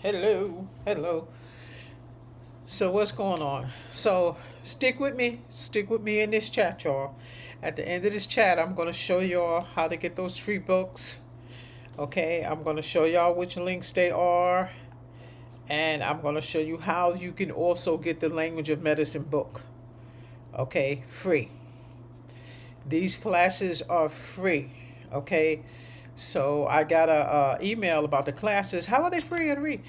Hello. So what's going on? So stick with me in this chat, y'all. At the end of this chat, I'm gonna show y'all how to get those free books. Okay, I'm gonna show y'all which links they are, and I'm gonna show you how you can also get the Language of Medicine book. Okay, free. These classes are free. Okay, so I got a email about the classes. How are they free, Henry?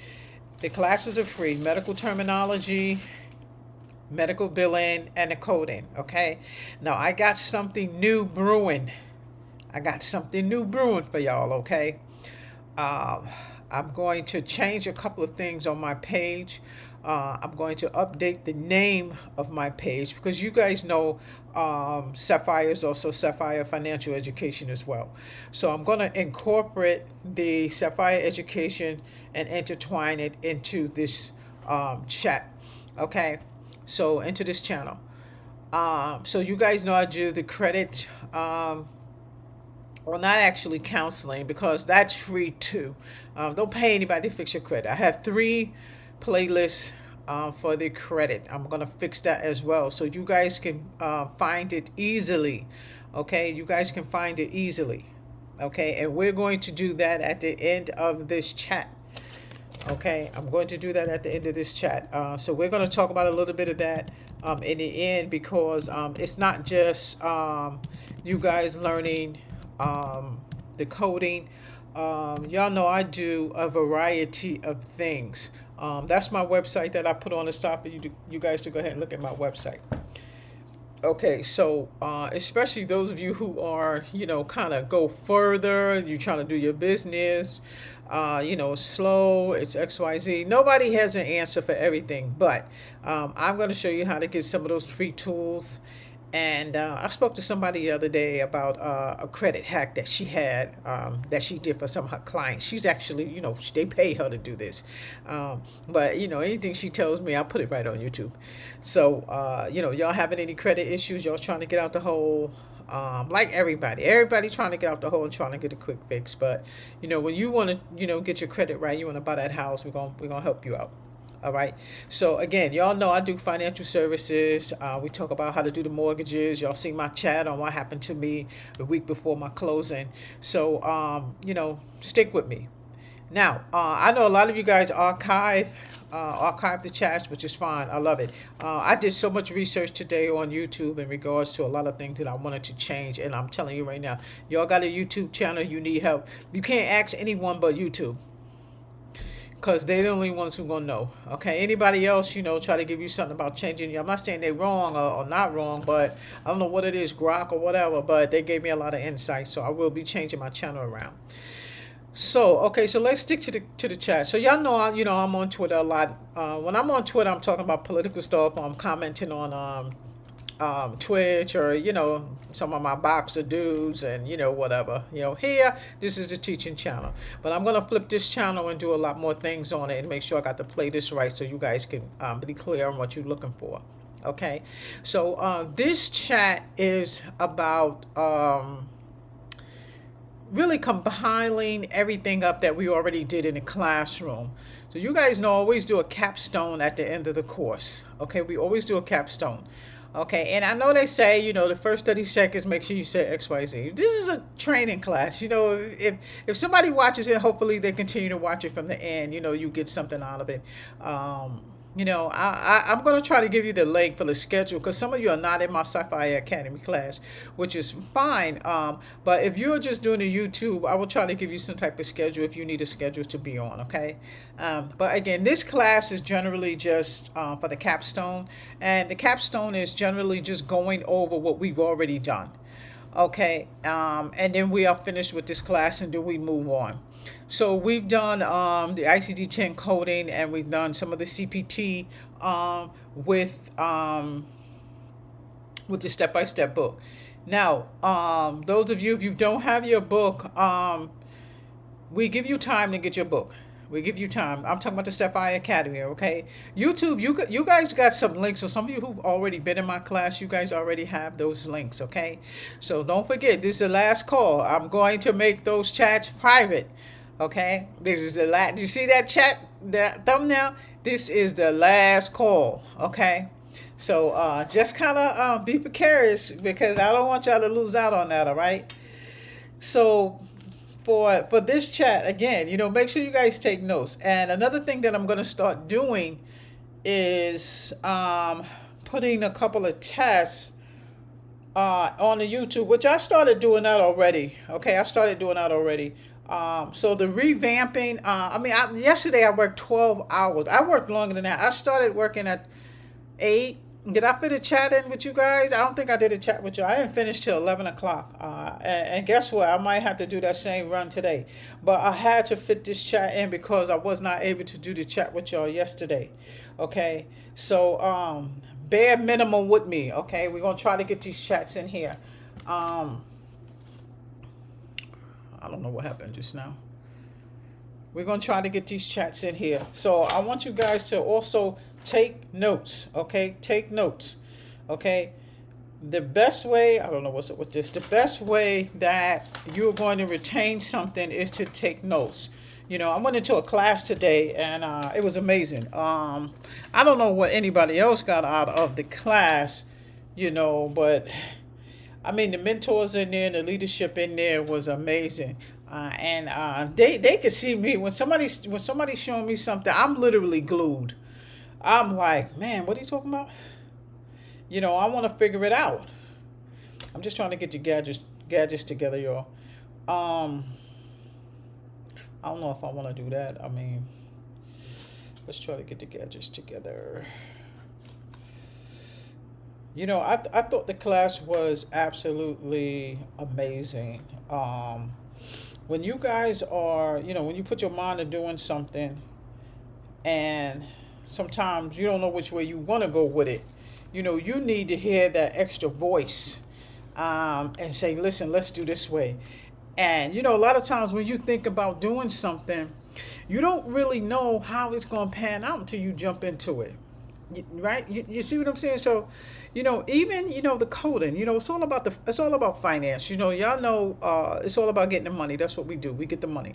The classes are free. Medical terminology, medical billing, and the coding. Okay. Now I got something new brewing. I got something new brewing for y'all. Okay. Um, I'm going to change a couple of things on my page. I'm going to update the name of my page because you guys know Sapphire is also Sapphire Financial Education as well. So I'm going to incorporate the Sapphire Education and intertwine it into this chat. Okay, so into this channel. So you guys know I do the credit. Well, not actually counseling because that's free too. Don't pay anybody to fix your credit. I have 3 playlists for the credit. I'm gonna fix that as well, so you guys can find it easily. Okay, you guys can find it easily. Okay, and we're going to do that at the end of this chat. Okay, I'm going to do that at the end of this chat. So we're going to talk about a little bit of that in the end because it's not just you guys learning the coding. Y'all know I do a variety of things. That's my website that I put on the top for you guys to go ahead and look at my website. Okay, so especially those of you who are, kind of go further, you're trying to do your business, slow, it's XYZ. Nobody has an answer for everything, but I'm going to show you how to get some of those free tools. And I spoke to somebody the other day about a credit hack that she had, that she did for some of her clients. She's actually, they pay her to do this. But, anything she tells me, I'll put it right on YouTube. So, y'all having any credit issues, y'all trying to get out the hole, like everybody trying to get out the hole and trying to get a quick fix. But, when you want to, get your credit right, you want to buy that house, we're gonna help you out. All right. So again, y'all know I do financial services. We talk about how to do the mortgages. Y'all see my chat on what happened to me the week before my closing. So, stick with me. Now, I know a lot of you guys archive the chats, which is fine. I love it. I did so much research today on YouTube in regards to a lot of things that I wanted to change. And I'm telling you right now, y'all got a YouTube channel. You need help. You can't ask anyone but YouTube, because they're the only ones who gonna know. Okay, anybody else, try to give you something about changing. I'm not saying they're wrong or not wrong, but I don't know what it is, Grok or whatever. But they gave me a lot of insight, so I will be changing my channel around. So okay, so let's stick to the chat. So y'all know I'm on Twitter a lot. When I'm on Twitter, I'm talking about political stuff. I'm commenting on Twitch, or some of my boxer dudes, and whatever. Here, this is the teaching channel, but I'm gonna flip this channel and do a lot more things on it and make sure I got the playlist right so you guys can be clear on what you're looking for. Okay, so this chat is about really compiling everything up that we already did in the classroom. So you guys know I always do a capstone at the end of the course. Okay, we always do a capstone. Okay, and I know they say, the first 30 seconds, make sure you say XYZ. This is a training class. If somebody watches it, hopefully they continue to watch it from the end. You get something out of it. I'm going to try to give you the link for the schedule because some of you are not in my Sapphire Academy class, which is fine. But if you're just doing a YouTube, I will try to give you some type of schedule if you need a schedule to be on, okay? But again, this class is generally just for the capstone, and the capstone is generally just going over what we've already done, okay? And then we are finished with this class, and then we move on. So we've done the ICD-10 coding, and we've done some of the CPT with the step-by-step book. Now, those of you, if you don't have your book, we give you time to get your book. We give you time. I'm talking about the Sapphire Academy, okay? YouTube, you guys got some links. So some of you who've already been in my class, you guys already have those links, okay? So don't forget, this is the last call. I'm going to make those chats private, okay? This is the last. You see that chat? that thumbnail, this is the last call. Okay. So just kind of be precarious because I don't want y'all to lose out on that. All right. So for this chat again, make sure you guys take notes. And another thing that I'm going to start doing is putting a couple of tests on the YouTube, which I started doing that already. Okay, I started doing that already. So the revamping, yesterday I worked 12 hours. I worked longer than that. I started working at 8. Did I fit a chat in with you guys? I don't think I did a chat with you. I didn't finish till 11 o'clock. And guess what? I might have to do that same run today. But I had to fit this chat in because I was not able to do the chat with y'all yesterday. Okay? So, bare minimum with me. Okay? We're going to try to get these chats in here. I don't know what happened just now. We're going to try to get these chats in here. So I want you guys to also take notes. Okay? Take notes. Okay? The best way, I don't know what's up with this. The best way that you're going to retain something is to take notes. I went into a class today and it was amazing. I don't know what anybody else got out of the class, but I mean, the mentors in there and the leadership in there was amazing. And they could see me when somebody's showing me something. I'm literally glued. I'm like, man, what are you talking about? I want to figure it out. I'm just trying to get your gadgets together, y'all. I don't know if I want to do that. I mean, let's try to get the gadgets together. I thought the class was absolutely amazing. When you guys are, when you put your mind to doing something and sometimes you don't know which way you want to go with it, you need to hear that extra voice and say, listen, let's do this way. And, a lot of times when you think about doing something, you don't really know how it's going to pan out until you jump into it. Right? You see what I'm saying? So, even, the coding, it's all about finance. Y'all know it's all about getting the money. That's what we do. We get the money.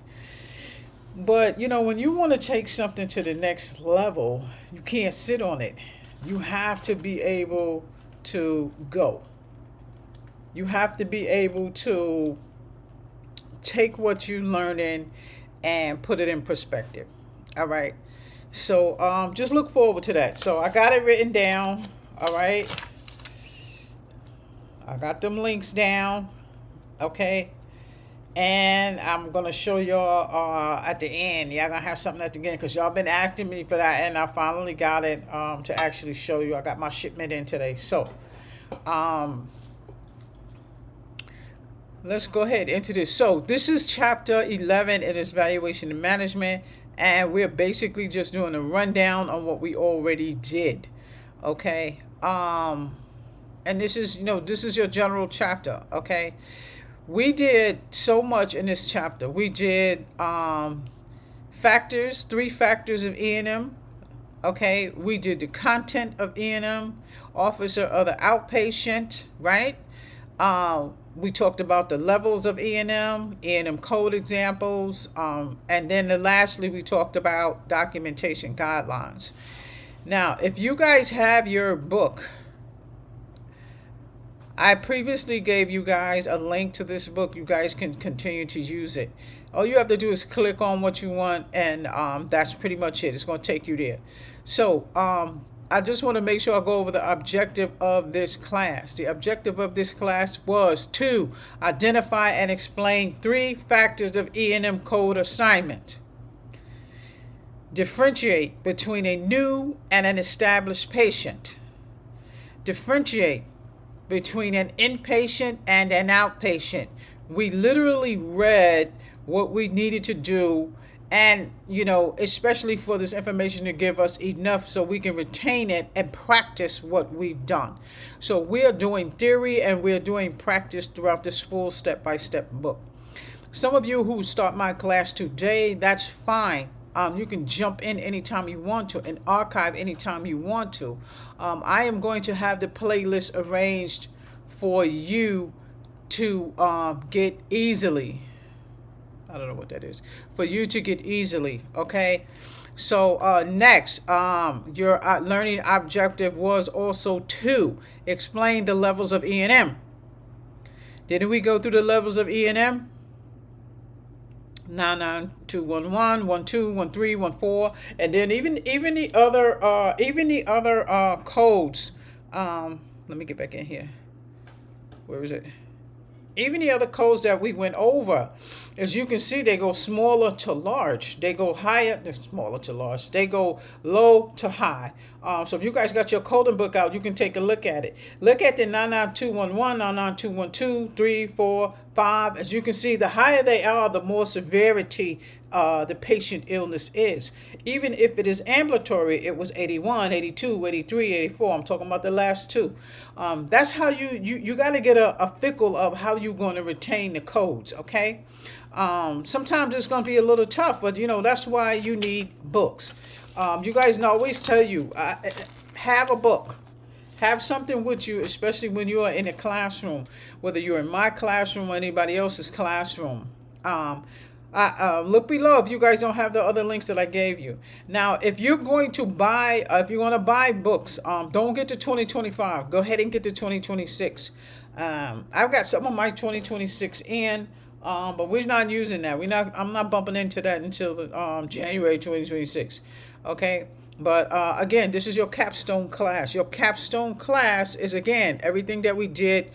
But, when you want to take something to the next level, you can't sit on it. You have to be able to go. You have to be able to take what you're learning and put it in perspective. All right. So just look forward to that. So I got it written down. All right. I got them links down. Okay. And I'm going to show y'all at the end. Y'all going to have something at the end because y'all been asking me for that. And I finally got it to actually show you. I got my shipment in today. So let's go ahead into this. So this is chapter 11. It is valuation and management. And we're basically just doing a rundown on what we already did. Okay. And this is, this is your general chapter. Okay. We did so much in this chapter. We did 3 factors of E&M. Okay. We did the content of E&M, officer of the outpatient, right? We talked about the levels of E&M code examples, and then lastly, we talked about documentation guidelines. Now, if you guys have your book, I previously gave you guys a link to this book. You guys can continue to use it. All you have to do is click on what you want, and that's pretty much it. It's going to take you there. So, I just want to make sure I go over the objective of this class. The objective of this class was to identify and explain 3 factors of E&M code assignment. Differentiate between a new and an established patient. Differentiate between an inpatient and an outpatient. We literally read what we needed to do. And, especially for this information to give us enough so we can retain it and practice what we've done. So we're doing theory and we're doing practice throughout this full step-by-step book. Some of you who start my class today, that's fine. You can jump in anytime you want to and archive anytime you want to. I am going to have the playlist arranged for you to get easily. I don't know what that is. For you to get easily, okay? So next, your learning objective was also to explain the levels of E&M. Didn't we go through the levels of E&M? 99211, 12, 13, 14, and then even the other codes. Let me get back in here. Where is it? Even the other codes that we went over, as you can see, they go smaller to large. They go higher, they're smaller to large. They go low to high. So if you guys got your coding book out, you can take a look at it. Look at the 99211, 99212, 3, 4, 5. As you can see, the higher they are, the more severity the patient illness is. Even if it is ambulatory, it was 81, 82, 83, 84. I'm talking about the last two. That's how you got to get a fickle of how you're going to retain the codes, okay? Sometimes it's going to be a little tough, but that's why you need books. You guys know, I always tell you, have a book. Have something with you, especially when you are in a classroom, whether you're in my classroom or anybody else's classroom. Look below if you guys don't have the other links that I gave you. Now, if you're going to buy, books, don't get to 2025. Go ahead and get to 2026. I've got some of my 2026 in, but we're not using that. I'm not bumping into that until January 2026. Okay. But again, this is your capstone class. Your capstone class is, again, everything that we did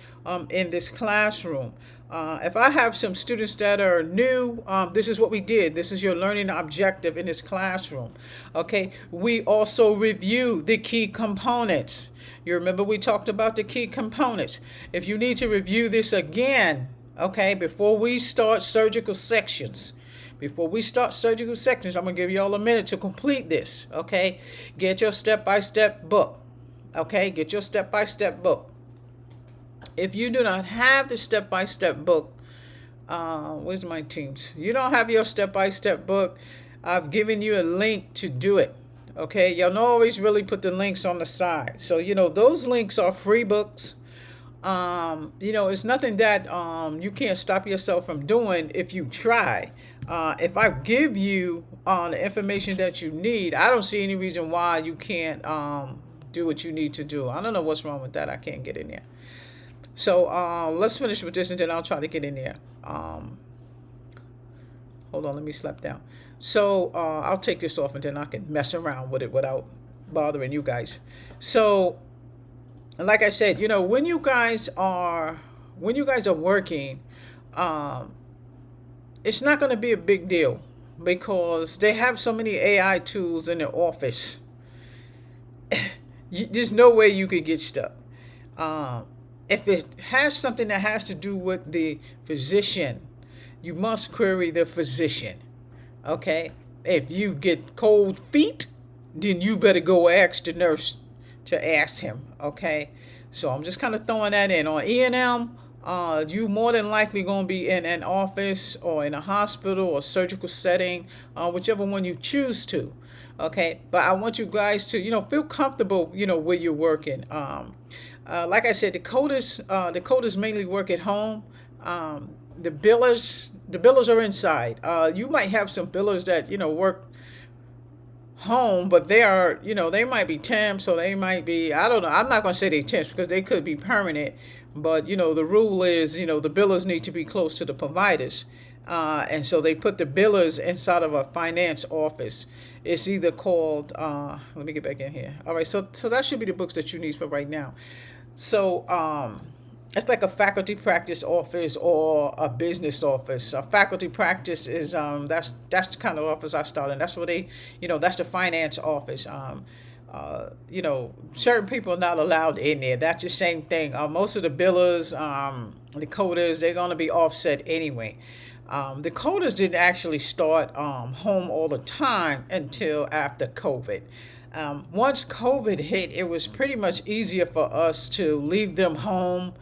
in this classroom. If I have some students that are new, this is what we did. This is your learning objective in this classroom. Okay. We also review the key components. You remember we talked about the key components. If you need to review this again, okay, before we start surgical sections, I'm going to give you all a minute to complete this, okay? Get your step-by-step book, okay? Get your step-by-step book. If you do not have the step-by-step book, where's my teams? You don't have your step-by-step book, I've given you a link to do it, okay? Y'all don't always really put the links on the side. So, those links are free books. It's nothing that you can't stop yourself from doing if you try. If I give you the information that you need, I don't see any reason why you can't do what you need to do. I don't know what's wrong with that. I can't get in there. So let's finish with this and then I'll try to get in there. Hold on, let me slap down. So I'll take this off and then I can mess around with it without bothering you guys. So like I said, when you guys are working, it's not going to be a big deal because they have so many AI tools in their office. There's no way you could get stuck. If it has something that has to do with the physician, you must query the physician. Okay? If you get cold feet, then you better go ask the nurse to ask him. Okay? So I'm just kind of throwing that in. On E&M, you more than likely going to be in an office or in a hospital or surgical setting, whichever one you choose to. Okay, but I want you guys to feel comfortable where you're working. Like I said, the coders mainly work at home. The billers are inside. You might have some billers that work home, but they are, they might be temps, or they might be, I don't know. I'm not going to say they temps because they could be permanent, but the rule is, the billers need to be close to the providers. And so they put the billers inside of a finance office. It's either called, let me get back in here. All right. So that should be the books that you need for right now. So, it's like a faculty practice office or a business office. A faculty practice is that's the kind of office I started in. That's what that's the finance office. Certain people are not allowed in there. That's the same thing. Most of the billers, the coders, they're going to be offset anyway. The coders didn't actually start home all the time until after COVID. Once COVID hit, it was pretty much easier for us to leave them home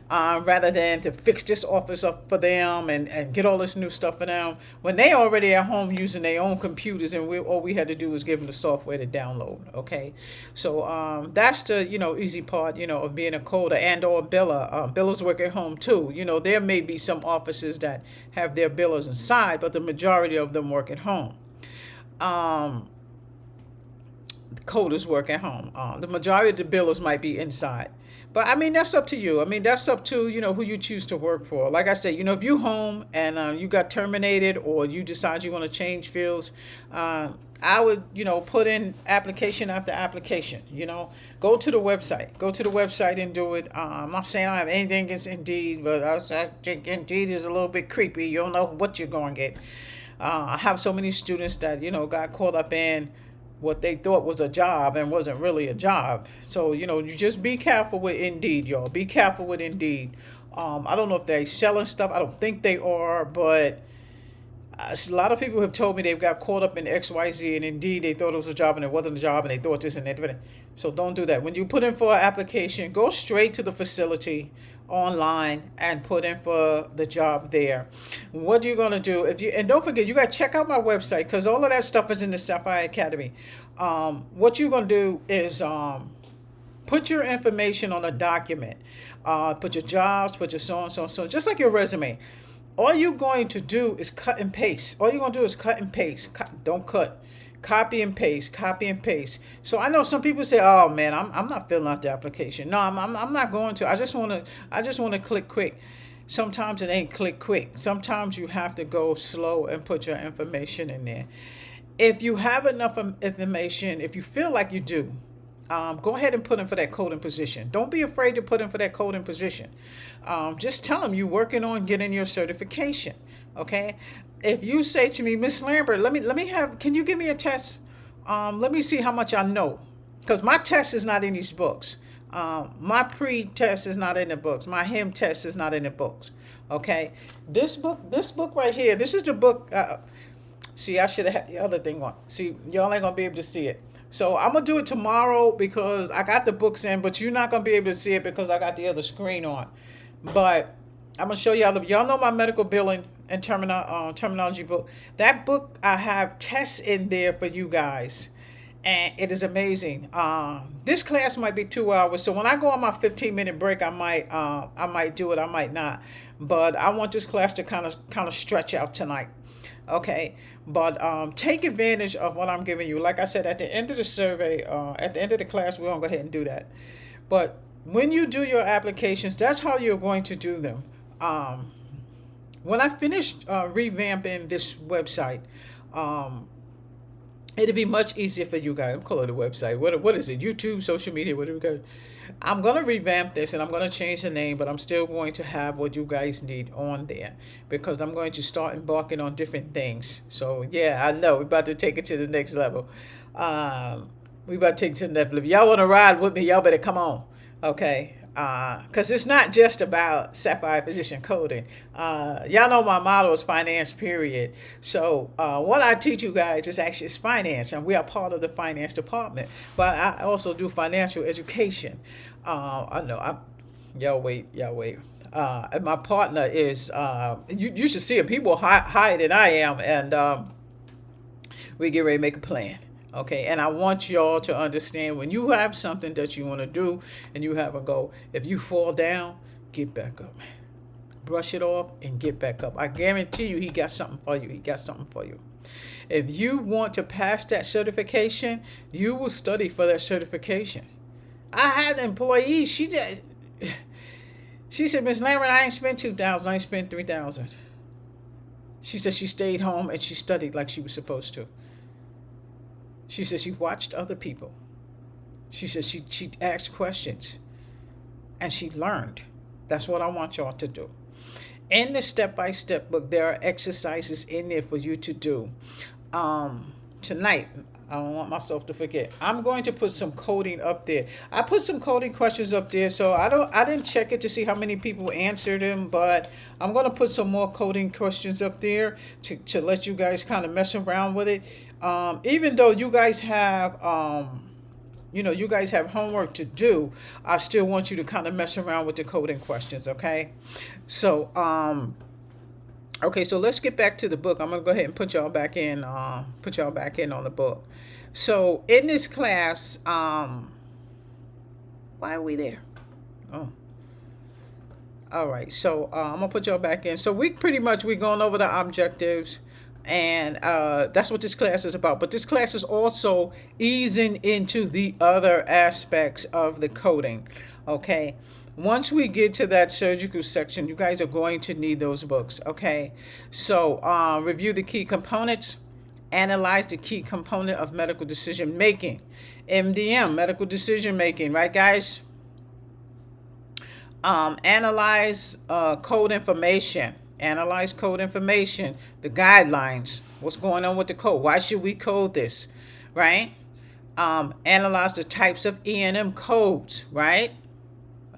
rather than to fix this office up for them and get all this new stuff for them when they already at home using their own computers, and all we had to do was give them the software to download. Okay, so that's the easy part of being a coder and or a biller. Billers work at home too. There may be some offices that have their billers inside, but the majority of them work at home. coders work at home. The majority of the billers might be inside. But I mean, that's up to you. I mean, that's up to, who you choose to work for. Like I said, if you home and you got terminated or you decide you want to change fields, I would, put in application after application. Go to the website. Go to the website and do it. I'm not saying I have anything against Indeed, but I think Indeed is a little bit creepy. You don't know what you're going to get. I have so many students that, got caught up in what they thought was a job and wasn't really a job. So, you just be careful with Indeed, y'all. Be careful with Indeed. I don't know if they're selling stuff. I don't think they are, but a lot of people have told me they've got caught up in XYZ, and Indeed they thought it was a job and it wasn't a job, and they thought this and that. So don't do that. When you put in for an application, go straight to the facility online and put in for the job there. What you're going to do, and don't forget, you got to check out my website, because all of that stuff is in the Sapphire Academy. What you're going to do is put your information on a document. Put your jobs, put your so and so, just like your resume. All you're going to do is cut and paste. All you're going to do is cut and paste. Don't cut. Copy and paste. Copy and paste. So I know some people say, "Oh man, I'm not filling out the application." No, I'm not going to. I just want to click quick. Sometimes it ain't click quick. Sometimes you have to go slow and put your information in there. If you have enough information, if you feel like you do, go ahead and put in for that coding position. Don't be afraid to put in for that coding position. Just tell them you're working on getting your certification. Okay. If you say to me, Miss Lambert, can you give me a test? Let me see how much I know. Because my test is not in these books. My pre-test is not in the books. My HIM test is not in the books. Okay. This book right here, this is the book. See, I should have had the other thing on. See, y'all ain't going to be able to see it. So I'm going to do it tomorrow because I got the books in, but you're not going to be able to see it because I got the other screen on. But I'm going to show y'all. Y'all know my medical billing and terminology book. That book, I have tests in there for you guys. And it is amazing. This class might be 2 hours. So when I go on my 15-minute break, I might do it. I might not. But I want this class to kind of stretch out tonight. Okay, but take advantage of what I'm giving you. Like I said, at the end of the survey, at the end of the class, we're going to go ahead and do that. But when you do your applications, that's how you're going to do them. When I finish revamping this website, it'll be much easier for you guys. I'm calling it a website. What is it? YouTube, social media, whatever. Guys. I'm going to revamp this and I'm going to change the name, but I'm still going to have what you guys need on there because I'm going to start embarking on different things. So, yeah, I know. We're about to take it to the next level. We about to take it to the next level. If y'all want to ride with me, y'all better come on. Okay. Because it's not just about Sapphire Physician Coding. Y'all know my motto is finance, period. So what I teach you guys is finance, and we are part of the finance department. But I also do financial education. I know. Y'all wait. And my partner is, you should see him. People higher than I am, and we get ready to make a plan. Okay, and I want y'all to understand when you have something that you want to do and you have a goal, if you fall down, get back up. Brush it off and get back up. I guarantee you he got something for you. He got something for you. If you want to pass that certification, you will study for that certification. I had an employee, she said, Miss Lambert, I ain't spent $2,000, I ain't spent $3,000. She said she stayed home and she studied like she was supposed to. She said she watched other people. She said she asked questions and she learned. That's what I want y'all to do. In the step-by-step book, there are exercises in there for you to do. Tonight, I don't want myself to forget. I'm going to put some coding up there. I put some coding questions up there, so I didn't check it to see how many people answered them, but I'm going to put some more coding questions up there to let you guys kind of mess around with it. Even though you guys have you guys have homework to do, I still want you to kind of mess around with the coding questions, okay? So okay, so let's get back to the book. I'm going to go ahead and put y'all back in on the book. So in this class, why are we there? Oh. All right, so I'm going to put y'all back in. So we're going over the objectives And that's what this class is about. But this class is also easing into the other aspects of the coding. Okay. Once we get to that surgical section, you guys are going to need those books. Okay. So review the key components, analyze the key component of medical decision making. MDM, medical decision making, right, guys? Analyze code information. Analyze code information, the guidelines, what's going on with the code, why should we code this, right? Analyze the types of E&M codes, right?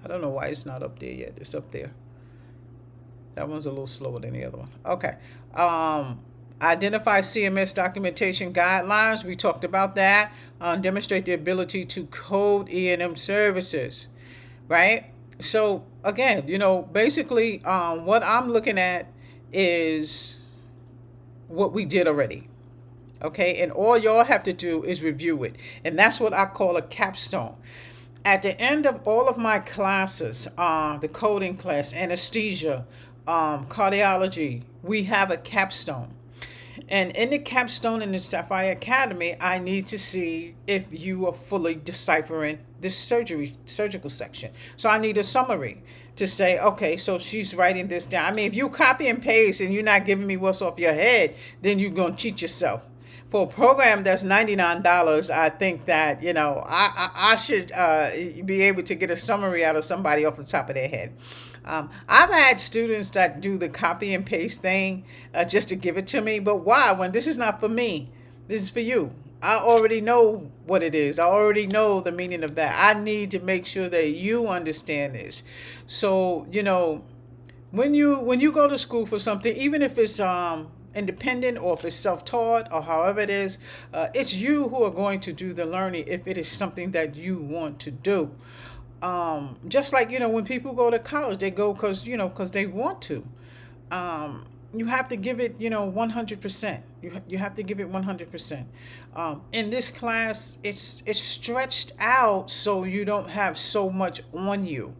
I don't know why it's not up there yet. It's up there. That one's a little slower than the other one. Okay. Identify CMS documentation guidelines. We talked about that. Demonstrate the ability to code E&M services, right? So again, basically what I'm looking at is what we did already. Okay, and all y'all have to do is review it. And that's what I call a capstone. At the end of all of my classes, the coding class, anesthesia, cardiology, we have a capstone. And in the capstone in the Sapphire Academy, I need to see if you are fully deciphering this surgical section. So I need a summary to say, okay, so she's writing this down. I mean, if you copy and paste and you're not giving me what's off your head, then you're going to cheat yourself. For a program that's $99, I think that, I should be able to get a summary out of somebody off the top of their head. I've had students that do the copy and paste thing just to give it to me. But why? When this is not for me, this is for you. I already know what it is. I already know the meaning of that. I need to make sure that you understand this. So, when you go to school for something, even if it's independent or if it's self-taught or however it is, it's you who are going to do the learning if it is something that you want to do. Just like, when people go to college, they go because they want to. You have to give it, 100%. You have to give it 100%. In this class, it's stretched out so you don't have so much on you.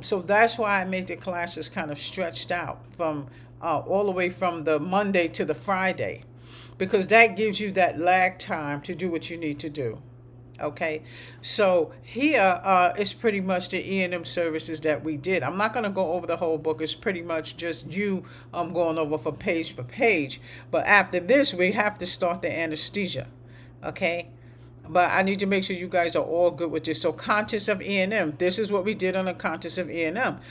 So that's why I made the classes kind of stretched out from all the way from the Monday to the Friday, because that gives you that lag time to do what you need to do. Okay, so here is pretty much the E&M services that we did. I'm not going to go over the whole book. It's pretty much just you going over for page. But after this, we have to start the anesthesia. Okay, but I need to make sure you guys are all good with this. So contents of E&M. This is what we did on the contents of E&M.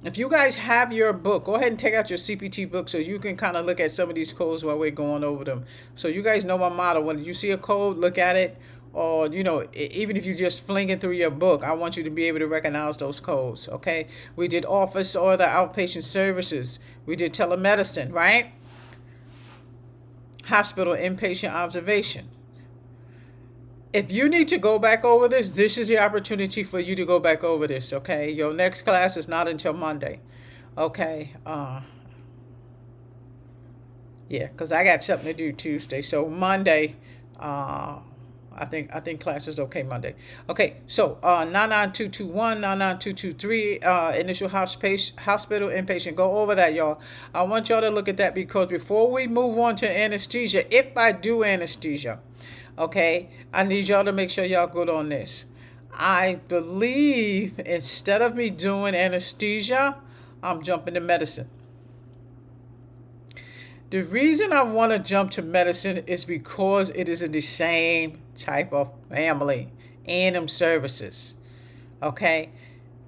If you guys have your book, go ahead and take out your CPT book so you can kind of look at some of these codes while we're going over them. So you guys know my motto. When you see a code, look at it. Or, even if you just fling it through your book, I want you to be able to recognize those codes, okay? We did office or the outpatient services. We did telemedicine, right? Hospital inpatient observation. If you need to go back over this, this is the opportunity for you to go back over this, okay? Your next class is not until Monday, okay? Yeah, because I got something to do Tuesday. So Monday, I think class is okay Monday. Okay, so 99221, 99223, initial hospital inpatient. Go over that, y'all. I want y'all to look at that because before we move on to anesthesia, if I do anesthesia, okay, I need y'all to make sure y'all good on this. I believe instead of me doing anesthesia, I'm jumping to medicine. The reason I want to jump to medicine is because it is in the same type of family, E&M services. Okay,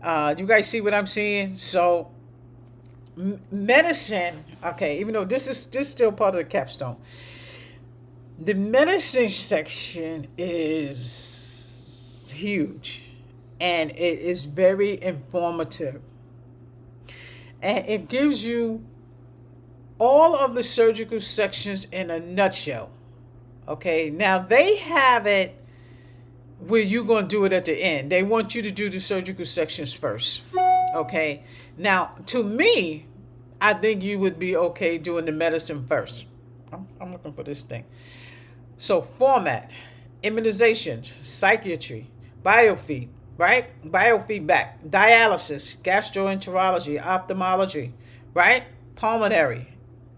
you guys see what I'm saying? So, medicine. Okay, even though this is still part of the capstone, the medicine section is huge, and it is very informative, and it gives you all of the surgical sections in a nutshell. Okay, now they have it where you're going to do it at the end. They want you to do the surgical sections first. Okay, now to me, I think you would be okay doing the medicine first. I'm looking for this thing. So format, immunizations, psychiatry, biofeed, right? Biofeedback, dialysis, gastroenterology, ophthalmology, right? Pulmonary,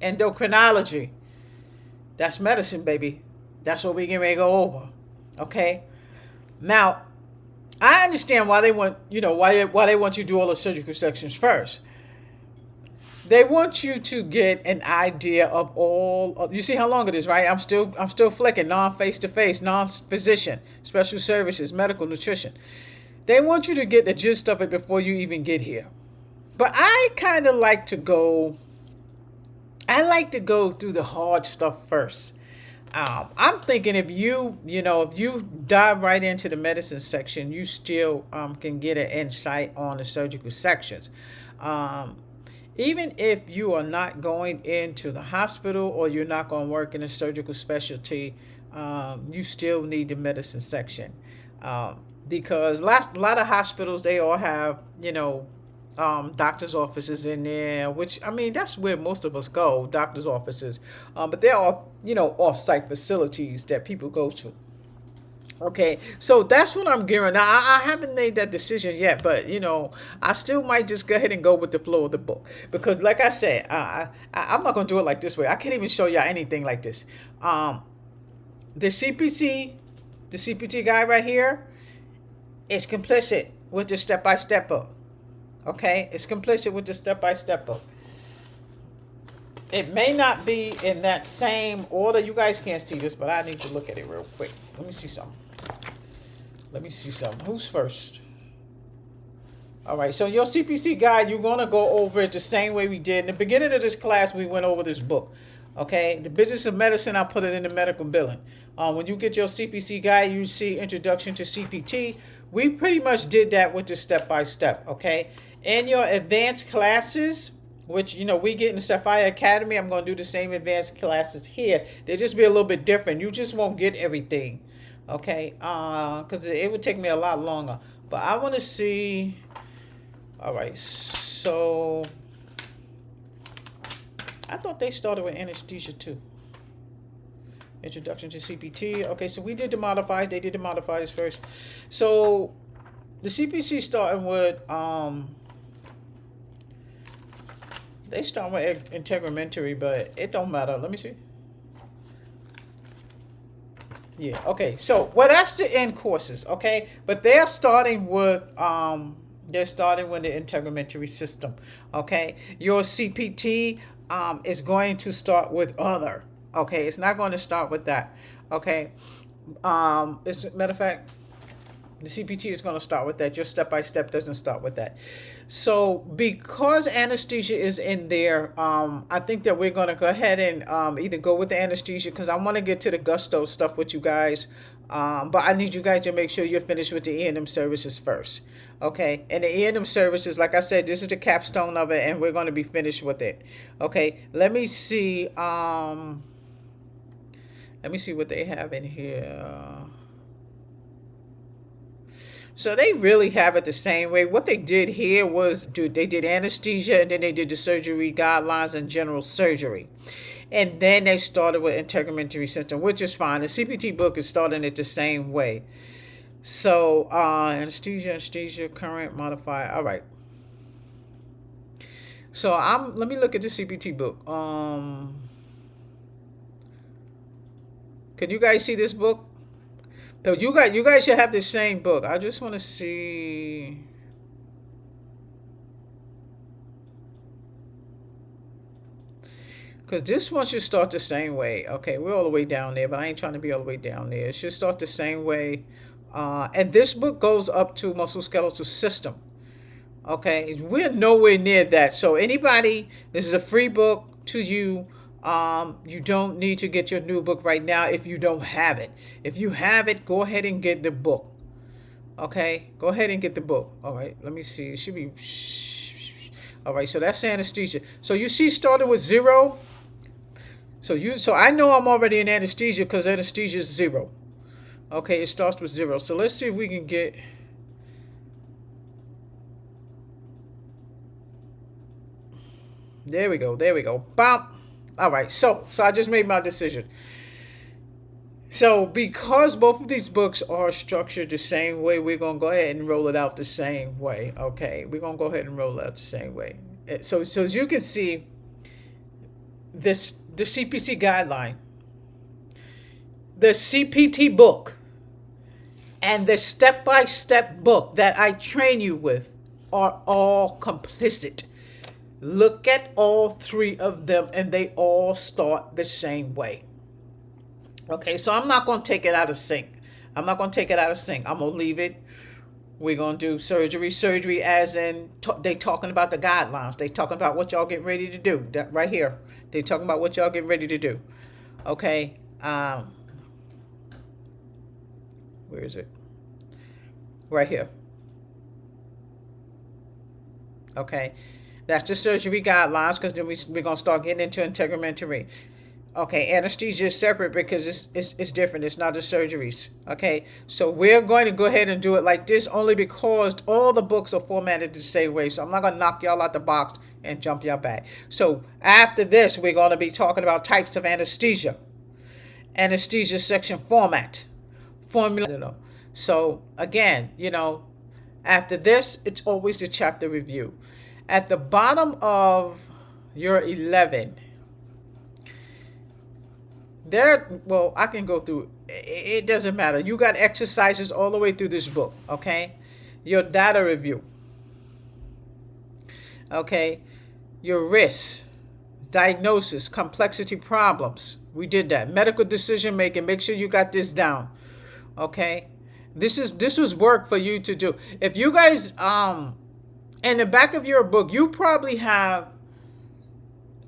Endocrinology. That's medicine, baby. That's what we can ready to go over. Okay. Now, I understand why they want, why they want you to do all the surgical sections first. They want you to get an idea of all of, you see how long it is, right? I'm still flicking non face to face, non physician, special services, medical nutrition. They want you to get the gist of it before you even get here. But I kind of like to go through the hard stuff first. I'm thinking if you dive right into the medicine section, you still can get an insight on the surgical sections. Um, Even if you are not going into the hospital or you're not going to work in a surgical specialty, you still need the medicine section. Because a lot of hospitals, they all have, doctor's offices in there, which, I mean, that's where most of us go, doctor's offices. But there are, off-site facilities that people go to. Okay, so that's what I'm gearing. Now, I haven't made that decision yet, but I still might just go ahead and go with the flow of the book because, like I said, I'm not gonna do it like this way. I can't even show y'all anything like this. The CPC, the CPT guy right here, is complicit with the step by step book. Okay, it's complicit with the step by step book. It may not be in that same order. You guys can't see this, but I need to look at it real quick. Let me see something. Who's first? All right, so your CPC guide, you're going to go over it the same way we did. In the beginning of this class, we went over this book. Okay, the business of medicine, I put it in the medical billing. When you get your CPC guide, you see Introduction to CPT. We pretty much did that with the step-by-step, okay? In your advanced classes, which, we get in the Sapphire Academy, I'm going to do the same advanced classes here. They'll just be a little bit different. You just won't get everything. Okay, because it would take me a lot longer. But I want to see. All right, so I thought they started with anesthesia too. Introduction to CPT. Okay, so we did the modifiers. They did the modifiers first. So the CPC starting with they start with integumentary, but it don't matter. Let me see. Yeah, okay. So, well, that's the end courses, okay? But they're starting with the integumentary system, okay? Your CPT is going to start with other, okay? It's not going to start with that, okay? As a matter of fact, the CPT is going to start with that. Your step-by-step doesn't start with that. So because anesthesia is in there, I think that we're going to go ahead and either go with the anesthesia because I want to get to the gusto stuff with you guys. But I need you guys to make sure you're finished with the E&M services first. Okay? And the E&M services, like I said, this is the capstone of it, and we're going to be finished with it. Okay? Let me see. Let me see what they have in here. So they really have it the same way. What they did here was, they did anesthesia and then they did the surgery guidelines and general surgery. And then they started with integumentary system, which is fine. The CPT book is starting it the same way. So anesthesia, current, modifier. All right. So let me look at the CPT book. Can you guys see this book? So you guys should have the same book. I just want to see. Because this one should start the same way. Okay, we're all the way down there, but I ain't trying to be all the way down there. It should start the same way. And this book goes up to musculoskeletal system. Okay, we're nowhere near that. So anybody, this is a free book to you. You don't need to get your new book right now if you don't have it. If you have it, go ahead and get the book. Okay, go ahead and get the book. All right, let me see. It should be. All right, so that's anesthesia. So you see, started with 0. So I know I'm already in anesthesia because anesthesia is 0. Okay, it starts with 0. So let's see if we can get. There we go. Bam. All right, so I just made my decision. So because both of these books are structured the same way, we're going to go ahead and roll it out the same way, okay? We're going to go ahead and roll it out the same way. So as you can see, the CPC guideline, the CPT book, and the step-by-step book that I train you with are all complicit. Look at all three of them, and they all start the same way. Okay, so I'm not going to take it out of sync. I'm not going to take it out of sync. I'm going to leave it. We're going to do surgery as in they talking about the guidelines. They talking about what y'all getting ready to do. That right here. They talking about what y'all getting ready to do. Okay. Where is it? Right here. Okay. That's the surgery guidelines, because then we're going to start getting into integumentary. Okay, anesthesia is separate because it's different. It's not the surgeries. Okay, so we're going to go ahead and do it like this only because all the books are formatted the same way. So I'm not going to knock y'all out the box and jump y'all back. So after this, we're going to be talking about types of anesthesia, anesthesia section format, formula. So again, after this, it's always the chapter review. At the bottom of your 11, I can go through. It doesn't matter. You got exercises all the way through this book, okay? Your data review, okay? Your risks, diagnosis, complexity problems. We did that. Medical decision making. Make sure you got this down, okay? This was work for you to do. If you guys, in the back of your book, you probably have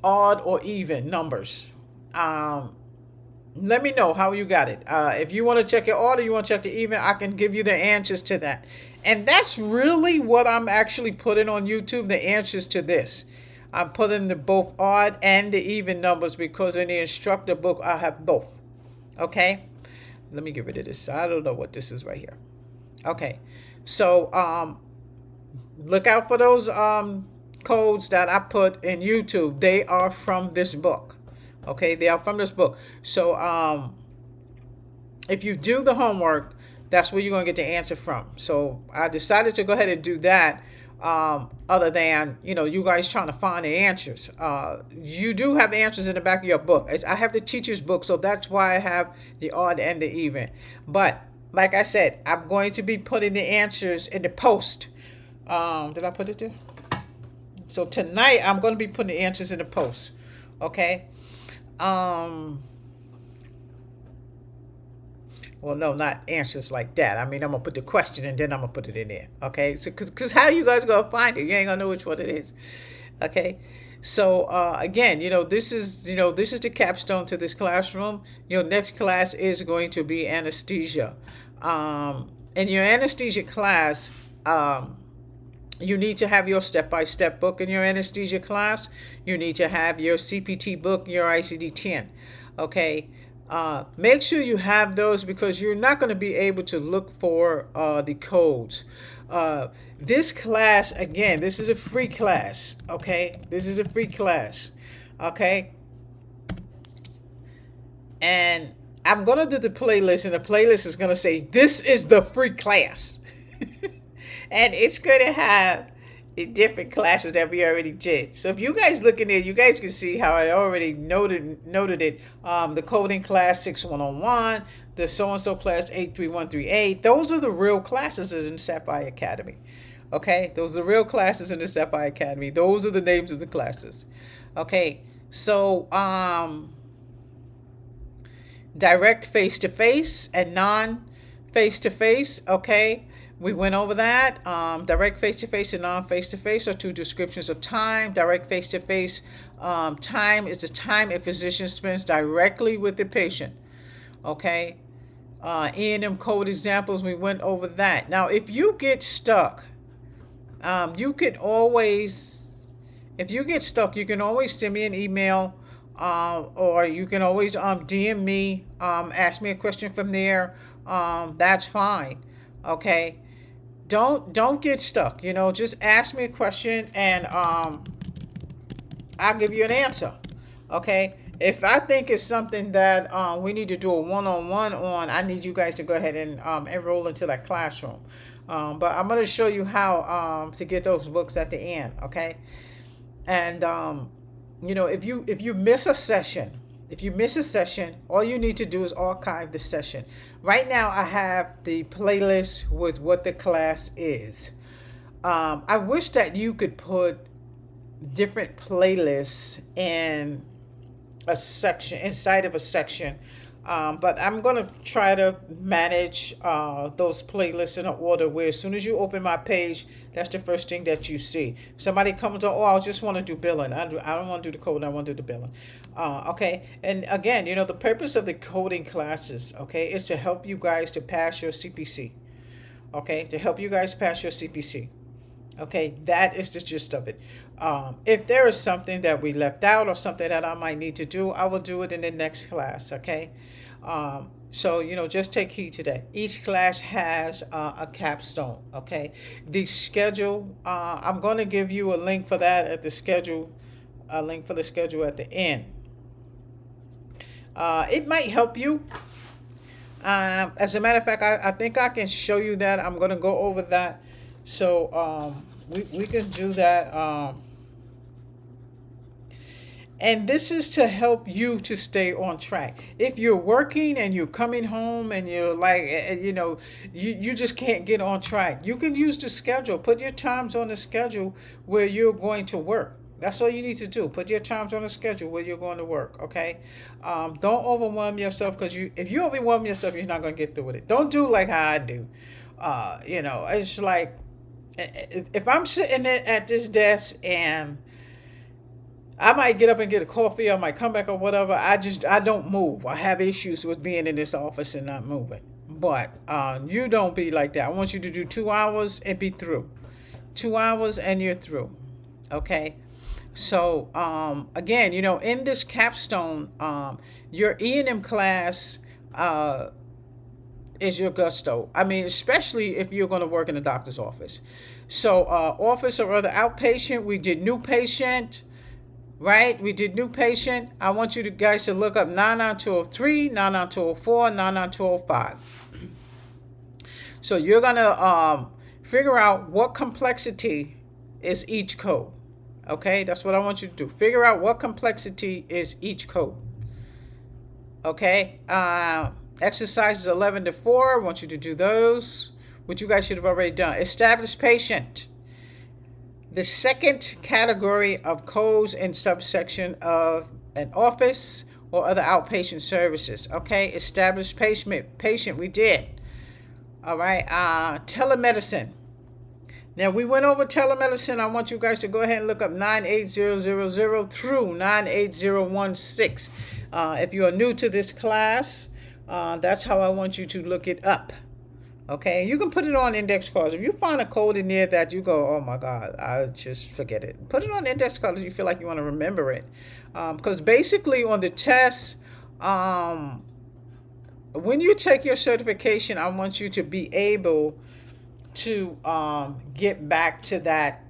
odd or even numbers. Let me know how you got it. If you want to check your order, you want to check the even, I can give you the answers to that. And that's really what I'm actually putting on YouTube, the answers to this. I'm putting the both odd and the even numbers because in the instructor book, I have both. Okay? Let me get rid of this. I don't know what this is right here. Okay. So, look out for those codes that I put in YouTube. They are from this book. Okay, they are from this book. So if you do the homework, that's where you're going to get the answer from. So I decided to go ahead and do that, other than, you guys trying to find the answers. You do have answers in the back of your book. I have the teacher's book, so that's why I have the odd and the even. But like I said, I'm going to be putting the answers in the post. Did I put it there? So tonight, I'm going to be putting the answers in the post. Okay? Well, no, not answers like that. I mean, I'm gonna put the question and then I'm gonna put it in there. Okay, so because how you guys gonna find it? You ain't gonna know which one it is. Okay, so again, this is the capstone to this classroom. Your next class is going to be anesthesia. In your anesthesia class, you need to have your step-by-step book in your anesthesia class. You need to have your CPT book, your ICD-10. Okay. Make sure you have those because you're not going to be able to look for the codes. This class, again, this is a free class. Okay. This is a free class. Okay. And I'm going to do the playlist, and the playlist is going to say, this is the free class. And it's going to have the different classes that we already did. So if you guys look in there, you guys can see how I already noted it. The coding class 6101, the so-and-so class 83138. Those are the real classes in the Sapphire Academy. Okay, those are the real classes in the Sapphire Academy. Those are the names of the classes. Okay, so direct face-to-face and non-face-to-face. Okay. We went over that. Direct face-to-face and non-face-to-face are two descriptions of time. Direct face-to-face time is the time a physician spends directly with the patient. Okay. E&M code examples, we went over that. Now, if you get stuck, you can always send me an email, or you can always DM me, ask me a question from there. That's fine. Okay. Don't get stuck. Just ask me a question and I'll give you an answer. Okay. If I think it's something that we need to do a one-on-one on, I need you guys to go ahead and enroll into that classroom. But I'm going to show you how to get those books at the end. Okay. And if you miss a session, all you need to do is archive the session. Right now, I have the playlist with what the class is. I wish that you could put different playlists in a section inside of a section. But I'm gonna try to manage those playlists in an order where as soon as you open my page, that's the first thing that you see. Somebody comes on, oh, I just want to do billing. I don't want to do the coding. I want to do the billing. Okay. And again, the purpose of the coding classes, okay, is to help you guys to pass your CPC. Okay, to help you guys pass your CPC. Okay, that is the gist of it. If there is something that we left out or something that I might need to do, I will do it in the next class. Okay. So, just take heed to that. Each class has a capstone. Okay. The schedule, I'm going to give you a link for that at the schedule, a link for the schedule at the end. It might help you. As a matter of fact, I think I can show you that. I'm going to go over that. So we can do that. And this is to help you to stay on track. If you're working and you're coming home and you're like, you just can't get on track, you can use the schedule. Put your times on the schedule where you're going to work. That's all you need to do. Put your times on the schedule where you're going to work, okay? Don't overwhelm yourself, because if you overwhelm yourself, you're not going to get through with it. Don't do like how I do. It's like, if I'm sitting at this desk and I might get up and get a coffee, I might come back or whatever, I don't move. I have issues with being in this office and not moving. But you don't be like that. I want you to do 2 hours and be through. 2 hours and you're through. Okay? So, again, in this capstone, your E&M class is your gusto. I mean, especially if you're going to work in the doctor's office. So, office or other outpatient, we did new patient, right? We did new patient. I want you guys to look up 99203, 99204, 99205. So, you're going to figure out what complexity is each code. Okay, that's what I want you to do. Figure out what complexity is each code. Okay, exercises 11 to 4. I want you to do those, which you guys should have already done. Established patient. The second category of codes and subsection of an office or other outpatient services. Okay, established patient, we did. All right, telemedicine. Now, we went over telemedicine. I want you guys to go ahead and look up 98000 through 98016. If you are new to this class, that's how I want you to look it up. Okay, you can put it on index cards. If you find a code in there that you go, oh my God, I just forget it. Put it on index cards if you feel like you want to remember it. Because basically on the test, when you take your certification, I want you to be able to get back to that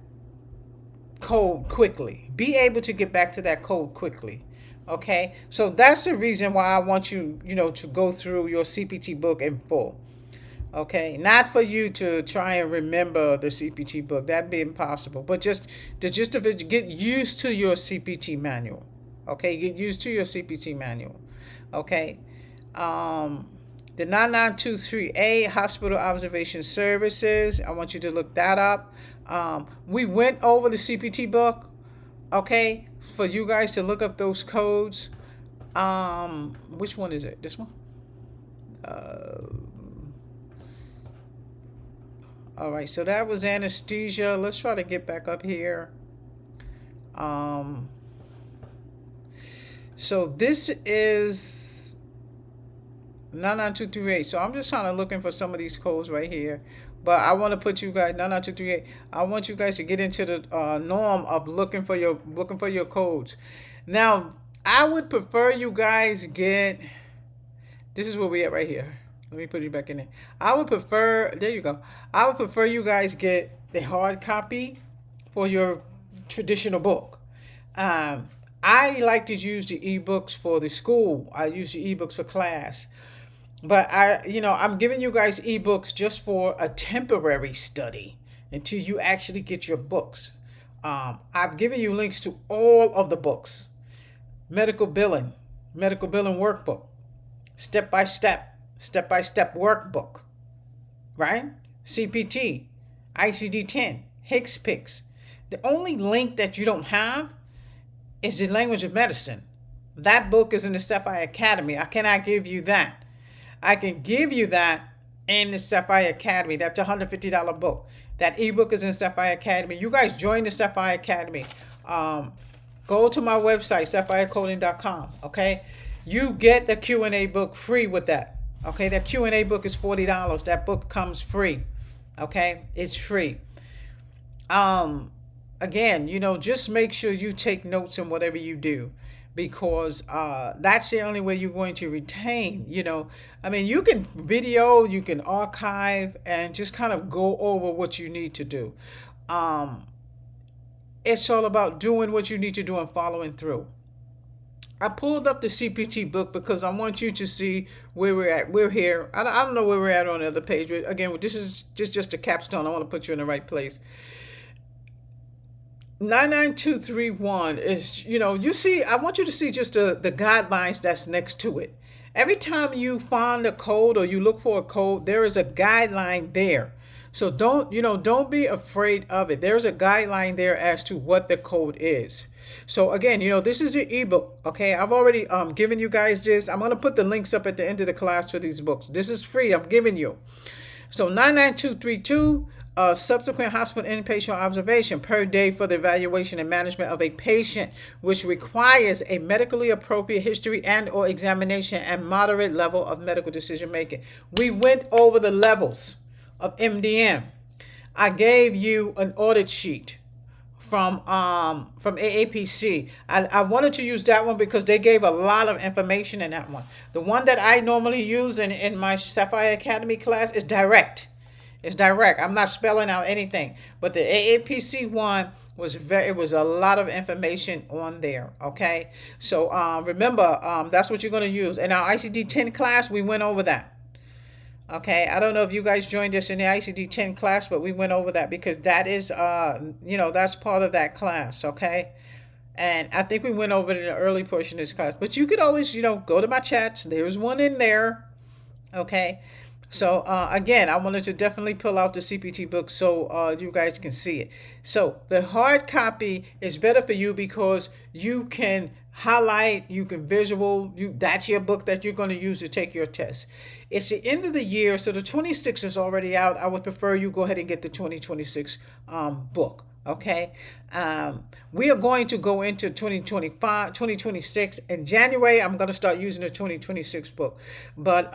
code quickly. Be able to get back to that code quickly. Okay, so that's the reason why I want you, to go through your CPT book in full. Okay, not for you to try and remember the CPT book. That'd be impossible. But just of it, get used to your CPT manual. Okay, get used to your CPT manual. Okay. The 9923A Hospital Observation Services, I want you to look that up. We went over the CPT book, okay, for you guys to look up those codes. Which one is it? This one? All right, so that was anesthesia. Let's try to get back up here. So this is 99238. So I'm just trying to looking for some of these codes right here. But I want to put you guys 99238. I want you guys to get into the norm of looking for your codes. Now, I would prefer you guys get. This is where we at right here. Let me put you back in there. I would prefer. There you go. I would prefer you guys get the hard copy for your traditional book. I like to use the ebooks for the school. I use the ebooks for class. But I'm giving you guys ebooks just for a temporary study until you actually get your books. I've given you links to all of the books. Medical billing, medical billing workbook, step by step workbook, right? CPT, ICD-10, Hicks Picks. The only link that you don't have is the language of medicine. That book is in the Sapphire Academy. I cannot give you that. I can give you that in the Sapphire Academy. That's a $150 book. That ebook is in Sapphire Academy. You guys join the Sapphire Academy. Go to my website, sapphirecoding.com. Okay, you get the Q&A book free with that. Okay, that Q&A book is $40. That book comes free. Okay, it's free. Again, just make sure you take notes in whatever you do, because that's the only way you're going to retain. I mean, you can video, you can archive, and just kind of go over what you need to do. It's all about doing what you need to do and following through. I pulled up the CPT book because I want you to see where we're at. We're here. I don't know where we're at on the other page, but again, this is just a capstone. I want to put you in the right place. 99231 is, you see, I want you to see just the guidelines that's next to it. Every time you find a code or you look for a code, there is a guideline there. So don't be afraid of it. There's a guideline there as to what the code is. So again, this is your ebook. Okay, I've already given you guys this. I'm going to put the links up at the end of the class for these books. This is free. I'm giving you. So 99232, subsequent hospital inpatient observation per day for the evaluation and management of a patient, which requires a medically appropriate history and or examination and moderate level of medical decision making. We went over the levels of MDM. I gave you an audit sheet from AAPC. I wanted to use that one because they gave a lot of information in that one. The one that I normally use in my Sapphire Academy class is direct. It's direct. I'm not spelling out anything. But the AAPC one it was a lot of information on there. Okay. So remember, that's what you're going to use. In our ICD-10 class, we went over that. Okay, I don't know if you guys joined us in the ICD-10 class, but we went over that because that is, that's part of that class, okay? And I think we went over it in the early portion of this class. But you could always, go to my chats. There's one in there, okay? So, again, I wanted to definitely pull out the CPT book so you guys can see it. So, the hard copy is better for you because you can highlight, you can visual, that's your book that you're going to use to take your test. It's the end of the year, so the 26 is already out. I would prefer you go ahead and get the 2026 book. Okay, we are going to go into 2025, 2026 in January. I'm going to start using the 2026 book, but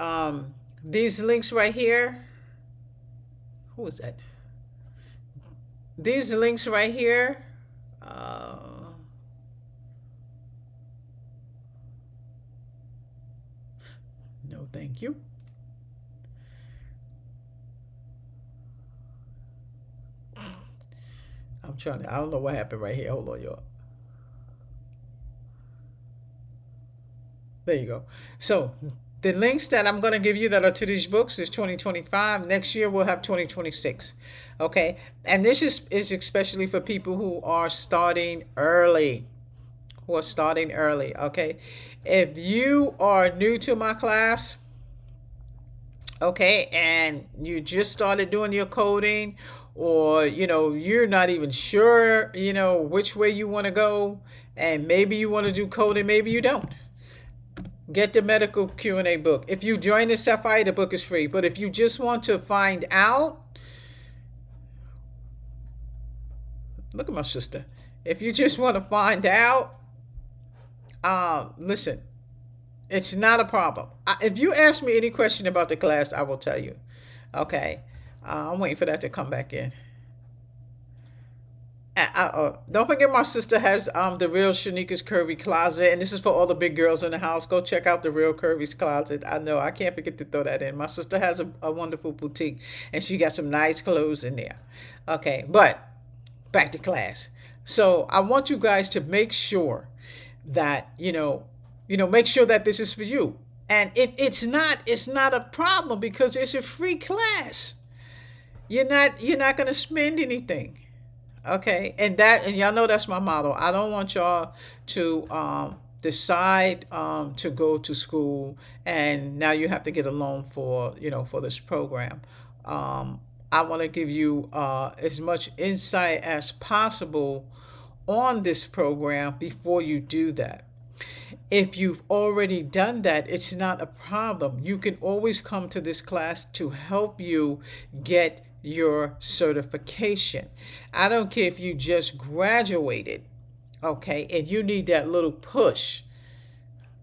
these links right here. Who is that? These links right here. No, thank you. I don't know what happened right here. Hold on, y'all. There you go. So the links that I'm going to give you that are to these books is 2025. Next year we'll have 2026. Okay. And this is especially for people who are starting early. Okay. If you are new to my class, okay, and you just started doing your coding, or you're not even sure which way you want to go, and maybe you want to do coding, maybe you don't, get the medical Q&A book. If you join the Sapphire, the book is free. But if you just want to find out, look at my sister. If you just want to find out, listen, it's not a problem. If you ask me any question about the class, I will tell you. Okay. I'm waiting for that to come back in. Don't forget, my sister has the Real Shanika's Curvy Closet, and this is for all the big girls in the house. Go check out the Real Curvy's Closet. I know, I can't forget to throw that in. My sister has a wonderful boutique, and she got some nice clothes in there. Okay, but back to class. So I want you guys to make sure that make sure that this is for you. And it's not a problem because it's a free class. You're not going to spend anything. Okay, and y'all know that's my motto. I don't want y'all to decide to go to school and now you have to get a loan for for this program. Um, I want to give you as much insight as possible on this program before you do that. If you've already done that, it's not a problem. You can always come to this class to help you get your certification. I don't care if you just graduated, okay, and you need that little push.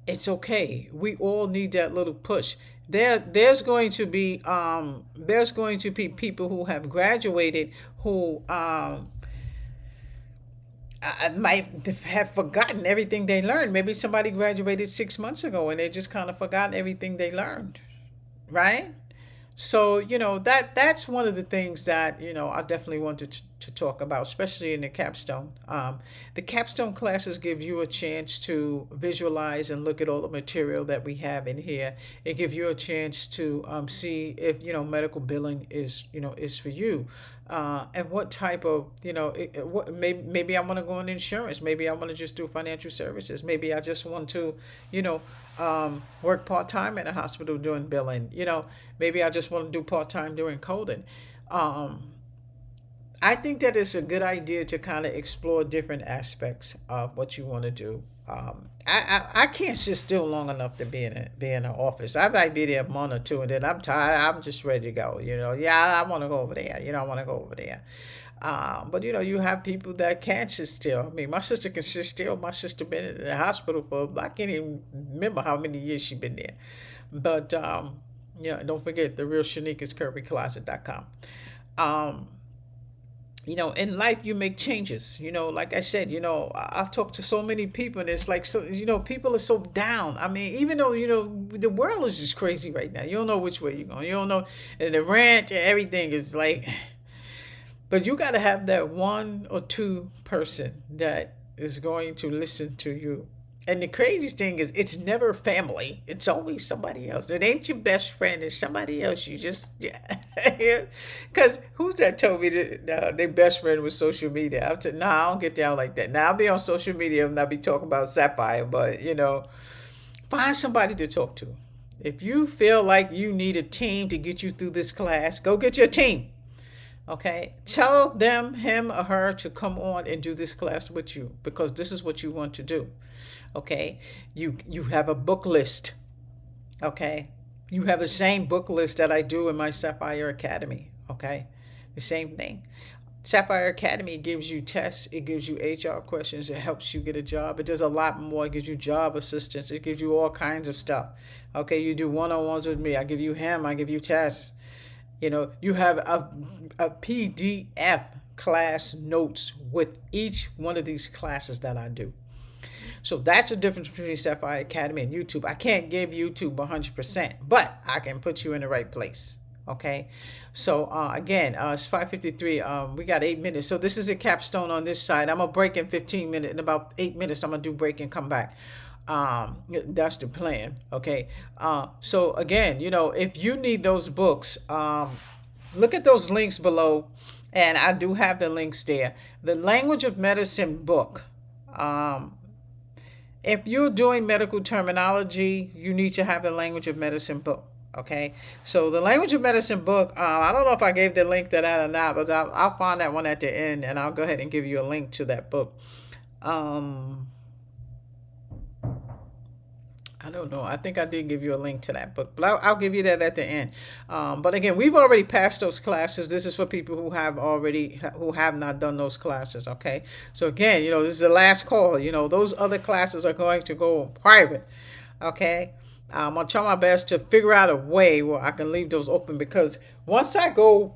It's okay. We all need that little push. There's going to be people who have graduated who I might have forgotten everything they learned. Maybe somebody graduated 6 months ago and they just kind of forgotten everything they learned, right? So that's one of the things that I definitely wanted to talk about, especially in the capstone. The capstone classes give you a chance to visualize and look at all the material that we have in here. It gives you a chance to see if medical billing is for you, and what type of what maybe I want to go in insurance. Maybe I want to just do financial services. Maybe I just want to you know work part time in a hospital doing billing. Maybe I just want to do part time doing coding. Um, I think that it's a good idea to kind of explore different aspects of what you want to do. I can't sit still long enough to be in an office. I might be there a month or two, and then I'm tired. I'm just ready to go. Yeah, I want to go over there. I want to go over there. But you have people that can't sit still. I mean, my sister can sit still. My sister been in the hospital for I can't even remember how many years she been there. But yeah, don't forget the real Shanique is curvycloset.com. Um, in life you make changes. Like I said, I've talked to so many people, and it's like, so people are so down. I mean, even though the world is just crazy right now, you don't know which way you're going. You don't know, and the rent and everything is like, but you got to have that one or two person that is going to listen to you. And the craziest thing is, it's never family. It's always somebody else. It ain't your best friend. It's somebody else. You just, yeah. Because who's that told me that their best friend was social media? I said, no, I don't get down like that. Now, I'll be on social media and I'll be talking about Sapphire, but, find somebody to talk to. If you feel like you need a team to get you through this class, go get your team. Okay, tell them, him or her, to come on and do this class with you, because this is what you want to do. Okay, you have a book list. Okay, you have the same book list that I do in my Sapphire Academy. Okay, the same thing. Sapphire Academy gives you tests, it gives you HR questions, it helps you get a job. It does a lot more. It gives you job assistance, it gives you all kinds of stuff. Okay, you do one-on-ones with me. I give you him, I give you tests. You have a PDF class notes with each one of these classes that I do. So that's the difference between Sapphire Academy and YouTube. I can't give YouTube 100%, but I can put you in the right place. Okay, so again, it's 5:53. We got 8 minutes. So this is a capstone on this side. I'm gonna break in 15 minutes. In about 8 minutes, I'm gonna do break and come back. That's the plan. Okay. So again, if you need those books, look at those links below, and I do have the links there. The Language of Medicine book. If you're doing medical terminology, you need to have the Language of Medicine book. Okay, so the Language of Medicine book, I don't know if I gave the link to that or not, but I'll find that one at the end, and I'll go ahead and give you a link to that book. I don't know. I think I did give you a link to that book, but I'll give you that at the end. But again, we've already passed those classes. This is for people who have not done those classes. Okay. So again, this is the last call. Those other classes are going to go private. Okay. I'm gonna try my best to figure out a way where I can leave those open, because once I go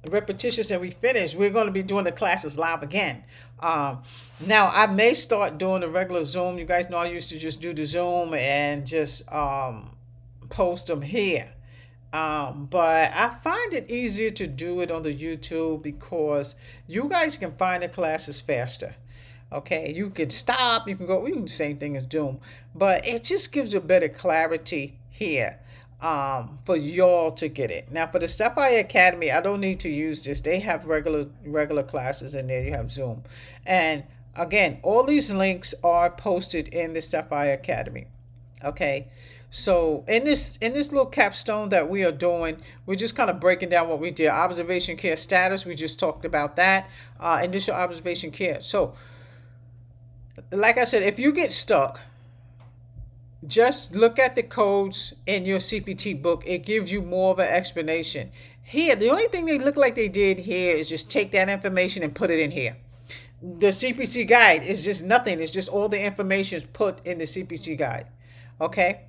repetitious and we finish, we're going to be doing the classes live again. Now I may start doing the regular Zoom. You guys know I used to just do the Zoom and just post them here. But I find it easier to do it on the YouTube, because you guys can find the classes faster. Okay, you can stop, you can go, even the same thing as Doom, but it just gives you better clarity here. for y'all to get it. Now for the Sapphire Academy, I don't need to use this. They have regular classes in there. You have Zoom. And again, all these links are posted in the Sapphire Academy. Okay. So in this little capstone that we are doing, we're just kind of breaking down what we did. Observation care status, we just talked about that. Initial observation care. So like I said, if you get stuck, just look at the codes in your CPT book. It gives you more of an explanation. Here, the only thing they look like they did here is just take that information and put it in here. The CPC guide is just nothing. It's just all the information is put in the CPC guide. Okay?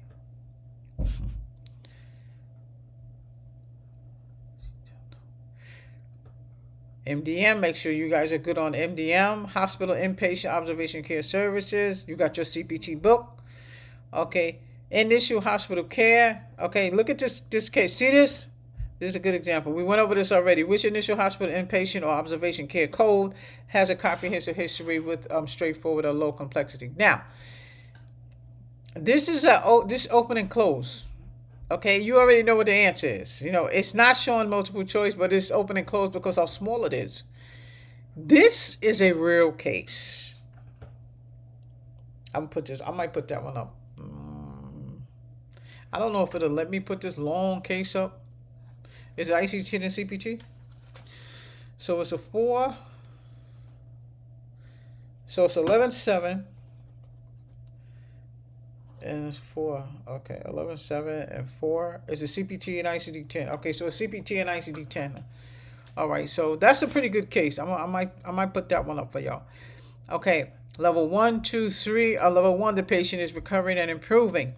MDM, make sure you guys are good on MDM. Hospital Inpatient Observation Care Services. You got your CPT book. Okay, initial hospital care. Okay, look at this case. See this? This is a good example. We went over this already. Which initial hospital inpatient or observation care code has a comprehensive history with straightforward or low complexity? Now, this is this open and close. Okay, you already know what the answer is. You know, it's not showing multiple choice, but it's open and closed because how small it is. This is a real case. I'm gonna put this. I might put that one up. I don't know if it'll let me put this long case up. Is it ICT and CPT? So it's a 4. So it's 11-7. And it's 4. Okay, 11-7 and 4. Is it CPT and ICD-10? Okay, so it's CPT and ICD-10. All right, so that's a pretty good case. I might put that one up for y'all. Okay, level 1, 2, 3. Level 1, the patient is recovering and improving.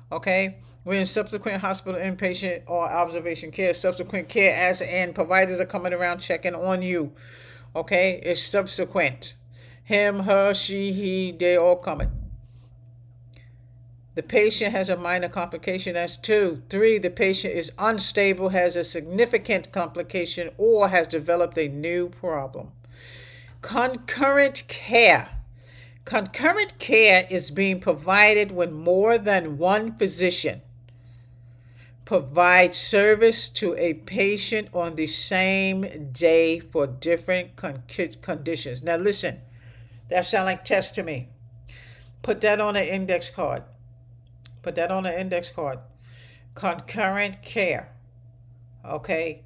Okay, we're in subsequent hospital inpatient or observation care. Subsequent care as and providers are coming around checking on you. Okay, it's subsequent. Him, her, she, he, they all coming. The patient has a minor complication. That's 2. 3, the patient is unstable, has a significant complication, or has developed a new problem. Concurrent care. Concurrent care is being provided when more than one physician provides service to a patient on the same day for different conditions. Now listen, that sounds like test to me. Put that on an index card. Put that on an index card. Concurrent care. Okay?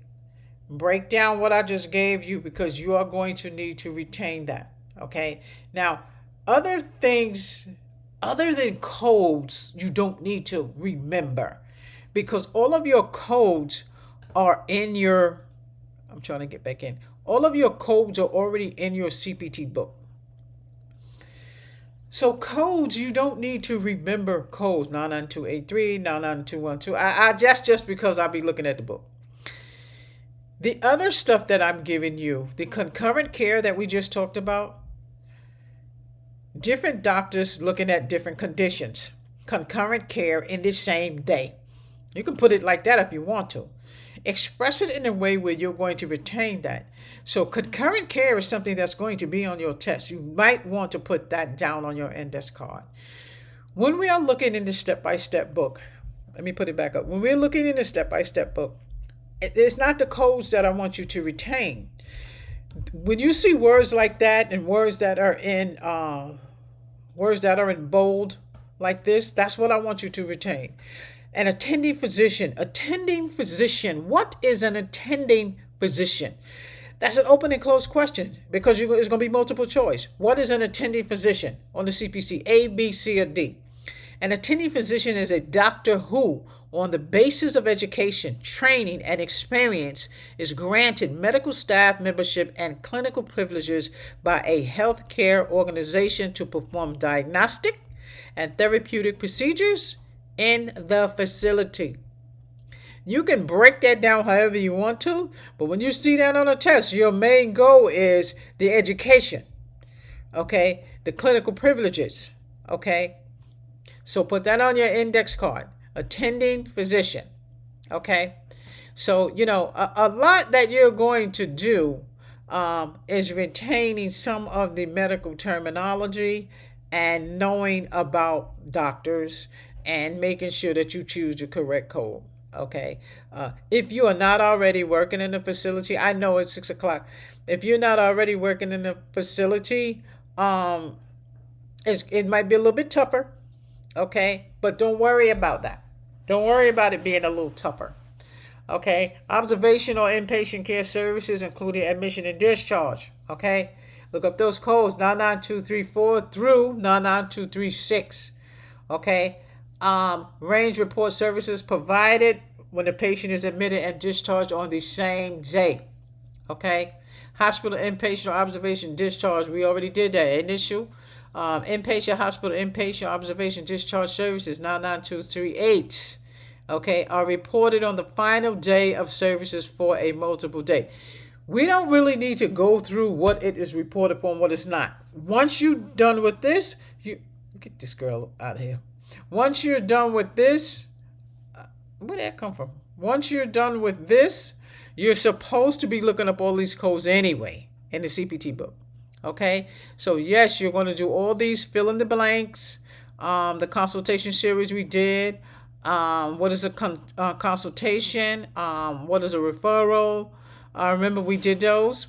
Break down what I just gave you because you are going to need to retain that. Okay? Now, other things other than codes, you don't need to remember because all of your codes are in your, I'm trying to get back in. All of your codes are already in your CPT book. So codes, you don't need to remember codes. 99283, 99212. I just because I'll be looking at the book. The other stuff that I'm giving you, the concurrent care that we just talked about, different doctors looking at different conditions. Concurrent care in the same day. You can put it like that if you want to. Express it in a way where you're going to retain that. So concurrent care is something that's going to be on your test. You might want to put that down on your index card. When we are looking in the step-by-step book, let me put it back up. When we're looking in the step-by-step book, it's not the codes that I want you to retain. When you see words like that and words that are in bold like this, that's what I want you to retain. An attending physician. Attending physician. What is an attending physician? That's an open and closed question because it's going to be multiple choice. What is an attending physician on the CPC? A, B, C, or D? An attending physician is a doctor who, on the basis of education, training, and experience, is granted medical staff membership and clinical privileges by a healthcare organization to perform diagnostic and therapeutic procedures in the facility. You can break that down however you want to, but when you see that on a test, your main goal is the education, okay? The clinical privileges, okay? So put that on your index card. Attending physician, okay? So, a lot that you're going to do is retaining some of the medical terminology and knowing about doctors and making sure that you choose the correct code. Okay. If you are not already working in the facility, I know it's 6 o'clock. If you're not already working in the facility, um, it might be a little bit tougher. Okay. But don't worry about that. Don't worry about it being a little tougher. Okay. Observational inpatient care services, including admission and discharge. Okay. Look up those codes 99234 through 99236. Okay. Range report services provided when the patient is admitted and discharged on the same day. Okay. Hospital inpatient observation discharge. We already did that. Initial inpatient hospital inpatient observation discharge services 99238. Okay, are reported on the final day of services for a multiple day. We don't really need to go through what it is reported for and what it's not. Once you're done with this, you get this girl out of here. Once you're done with this, where did that come from? Once you're done with this, you're supposed to be looking up all these codes anyway in the CPT book. Okay, so yes, you're going to do all these fill in the blanks. The consultation series we did. What is a consultation? What is a referral? Remember we did those.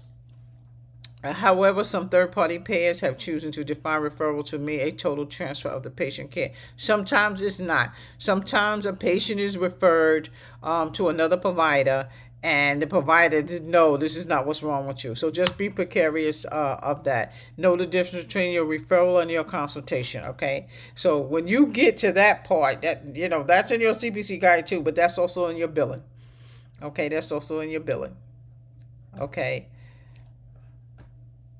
However, some third-party payers have chosen to define referral to mean a total transfer of the patient care. Sometimes it's not. Sometimes a patient is referred to another provider, and the provider did no, this is not what's wrong with you. So just be precarious of that. Know the difference between your referral and your consultation. Okay. So when you get to that part, that that's in your CPC guide too, but that's also in your billing. Okay, that's also in your billing. Okay.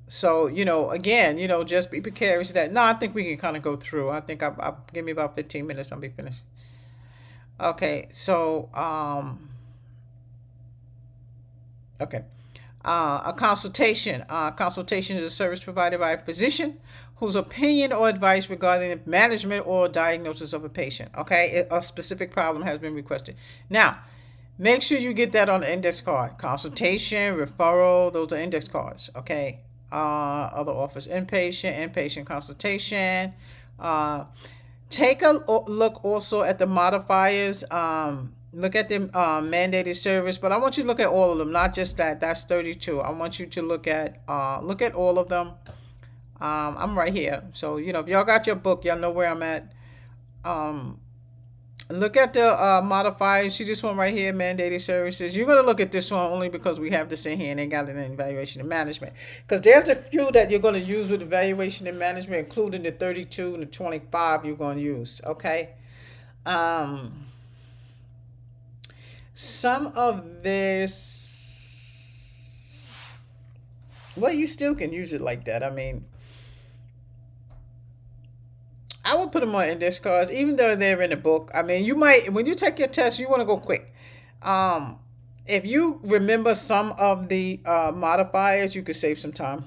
So, again, just be precarious of that. No, I think we can kind of go through. I think I'll give me about 15 minutes. I'll be finished. Okay. So, okay. A consultation. Consultation is a service provided by a physician whose opinion or advice regarding the management or diagnosis of a patient. Okay. A specific problem has been requested. Now, make sure you get that on the index card. Consultation, referral, those are index cards. Okay. Other offers, inpatient consultation. Take a look also at the modifiers. Look at the mandated service, but I want you to look at all of them, not just that. That's 32. I want you to look at all of them. I'm right here, so if y'all got your book, y'all know where I'm at. Look at the modifiers. See this one right here, mandated services. You're going to look at this one only because we have this in here and they got it in evaluation and management. Because there's a few that you're going to use with evaluation and management, including the 32 and the 25 you're going to use. Okay. Some of this, well, you still can use it like that. I mean, I would put them on index cards, even though they're in the book. I mean, you might, when you take your test, you want to go quick. If you remember some of the modifiers, you could save some time.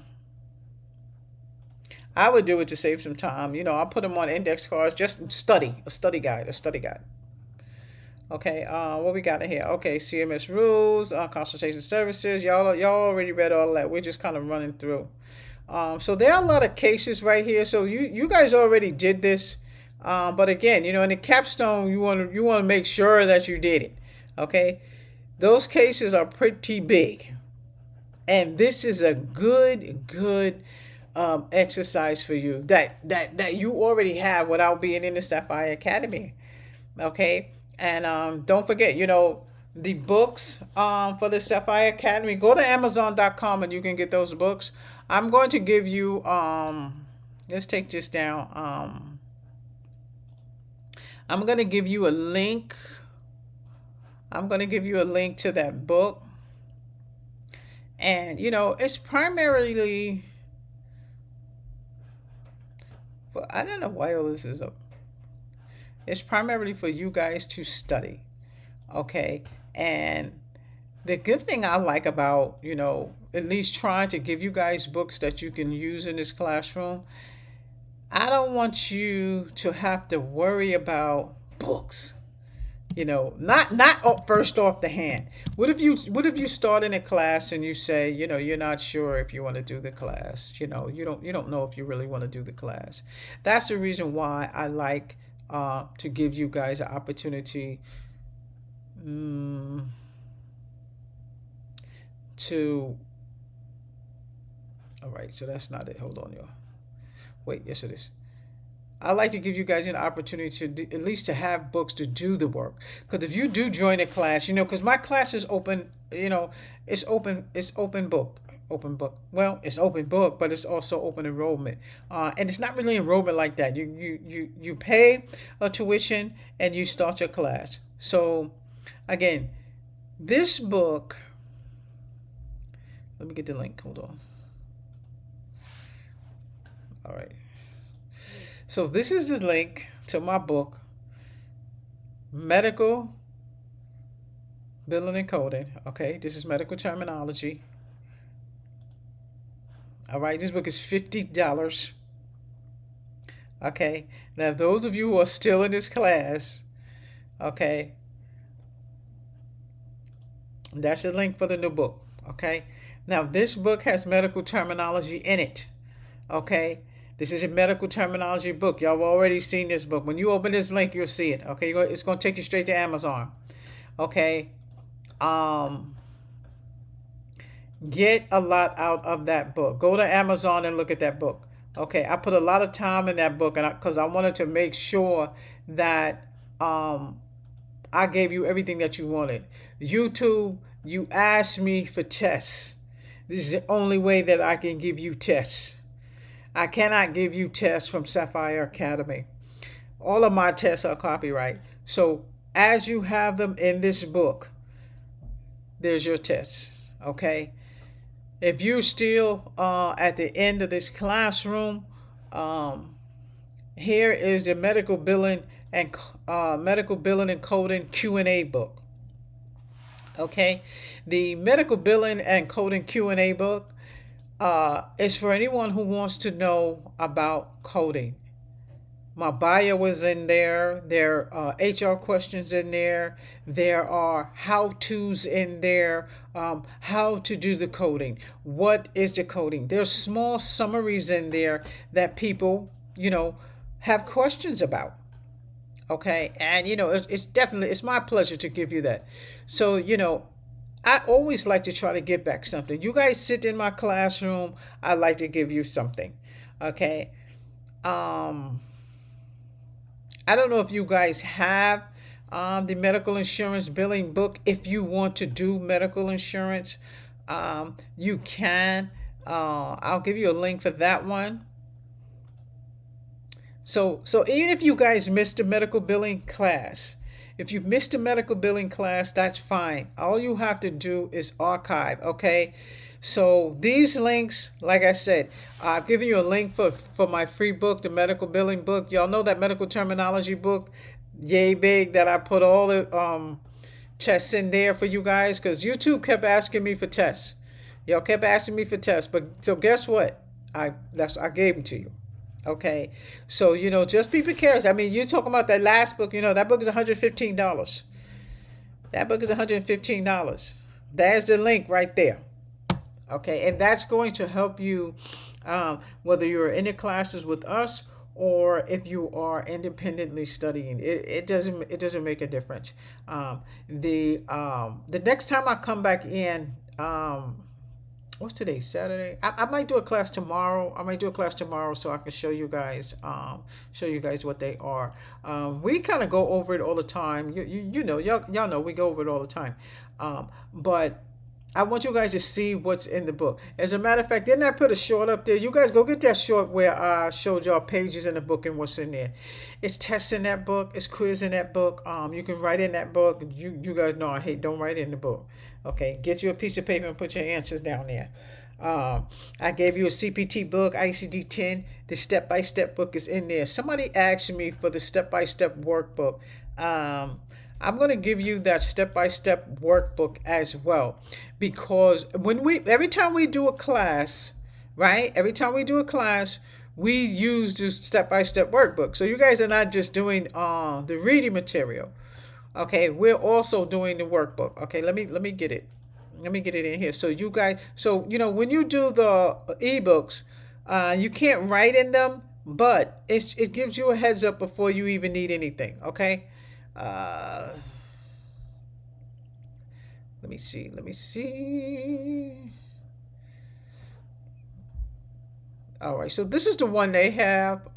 I would do it to save some time. I'll put them on index cards. Just a study guide. Okay, what we got in here? Okay, CMS rules, consultation services. Y'all already read all of that. We're just kind of running through. So there are a lot of cases right here. So you guys already did this, but again, in the capstone, you want to make sure that you did it. Okay, those cases are pretty big, and this is a good exercise for you that you already have without being in the Sapphire Academy. Okay, and don't forget, the books for the Sapphire Academy. Go to Amazon.com and you can get those books. I'm going to give you, let's take this down. I'm going to give you a link. I'm going to give you a link to that book. And, it's primarily, I don't know why all this is up. It's primarily for you guys to study. Okay. And the good thing I like about, at least trying to give you guys books that you can use in this classroom, I don't want you to have to worry about books. Not first off the hand. What if you start in a class and you say, you're not sure if you want to do the class. You don't know if you really want to do the class. That's the reason why I like to give you guys an opportunity mm, to, all right, so that's not it. Hold on, y'all. Wait, yes, it is. I like to give you guys an opportunity to do, at least to have books to do the work. Because if you do join a class, because my class is open, it's open book, open book. Well, it's open book, but it's also open enrollment, and it's not really enrollment like that. You pay a tuition and you start your class. So, again, this book. Let me get the link. Hold on. All right. So this is the link to my book, Medical Billing and Coding. Okay, this is medical terminology. All right, this book is $50. Okay, now those of you who are still in this class, okay, that's the link for the new book. Okay, now this book has medical terminology in it. Okay, this is a medical terminology book. Y'all have already seen this book. When you open this link, you'll see it. Okay, it's going to take you straight to Amazon. Okay, get a lot out of that book. Go to Amazon and look at that book. Okay, I put a lot of time in that book, and because I wanted to make sure that I gave you everything that you wanted. YouTube, you asked me for tests. This is the only way that I can give you tests. I cannot give you tests from Sapphire Academy. All of my tests are copyright. So as you have them in this book, there's your tests. Okay. If you're still at the end of this classroom, here is the medical billing and coding Q&A book. Okay, the medical billing and coding Q&A book is for anyone who wants to know about coding. My bio is in there. There are HR questions in there. There are how-tos in there. How to do the coding. What is the coding? There's small summaries in there that people, have questions about. Okay, and it's my pleasure to give you that. So I always like to try to give back something. You guys sit in my classroom, I like to give you something. Okay. I don't know if you guys have the medical insurance billing book. If you want to do medical insurance, you can. I'll give you a link for that one. So even if you guys missed a medical billing class, if you missed a medical billing class, that's fine. All you have to do is archive, okay? So these links, like I said, I've given you a link for my free book, the medical billing book. Y'all know that medical terminology book, yay big, that I put all the tests in there for you guys, because YouTube kept asking me for tests. Y'all kept asking me for tests, but so guess what? I gave them to you. Okay, so just be prepared. I mean, you're talking about that last book. That book is $115. That book is $115. There's the link right there. Okay, and that's going to help you, whether you're in the classes with us or if you are independently studying. It doesn't make a difference. The next time I come back in, what's today? Saturday. I might do a class tomorrow. So I can show you guys what they are. We kind of go over it all the time. Y'all know we go over it all the time. But I want you guys to see what's in the book. As a matter of fact, didn't I put a short up there? You guys go get that short where I showed y'all pages in the book and what's in there. It's tests in that book. It's quiz in that book. You can write in that book. You guys know I hate don't write in the book. Okay, get you a piece of paper and put your answers down there. I gave you a CPT book, ICD-10. The step-by-step book is in there. Somebody asked me for the step-by-step workbook. I'm going to give you that step-by-step workbook as well, because every time we do a class, right? Every time we do a class, we use this step-by-step workbook. So you guys are not just doing the reading material. Okay, we're also doing the workbook. Okay, let me get it. Let me get it in here. So you guys, when you do the ebooks, you can't write in them, but it gives you a heads up before you even need anything. Okay. Let me see. Let me see. All right. So this is the one they have.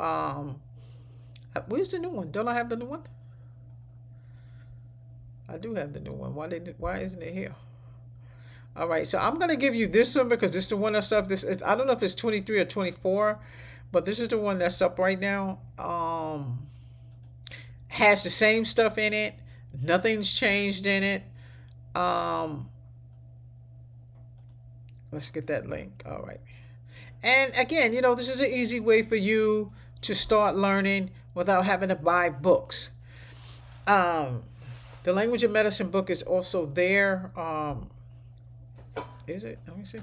Where's the new one? Don't I have the new one? I do have the new one. Why isn't it here? All right. So I'm gonna give you this one because this is the one that's up. I don't know if it's 23 or 24, but this is the one that's up right now. Has the same stuff in it. Nothing's changed in it. Um, let's get that link. All right. And again, this is an easy way for you to start learning without having to buy books. Um, the language of medicine book is also there. Is it? Let me see.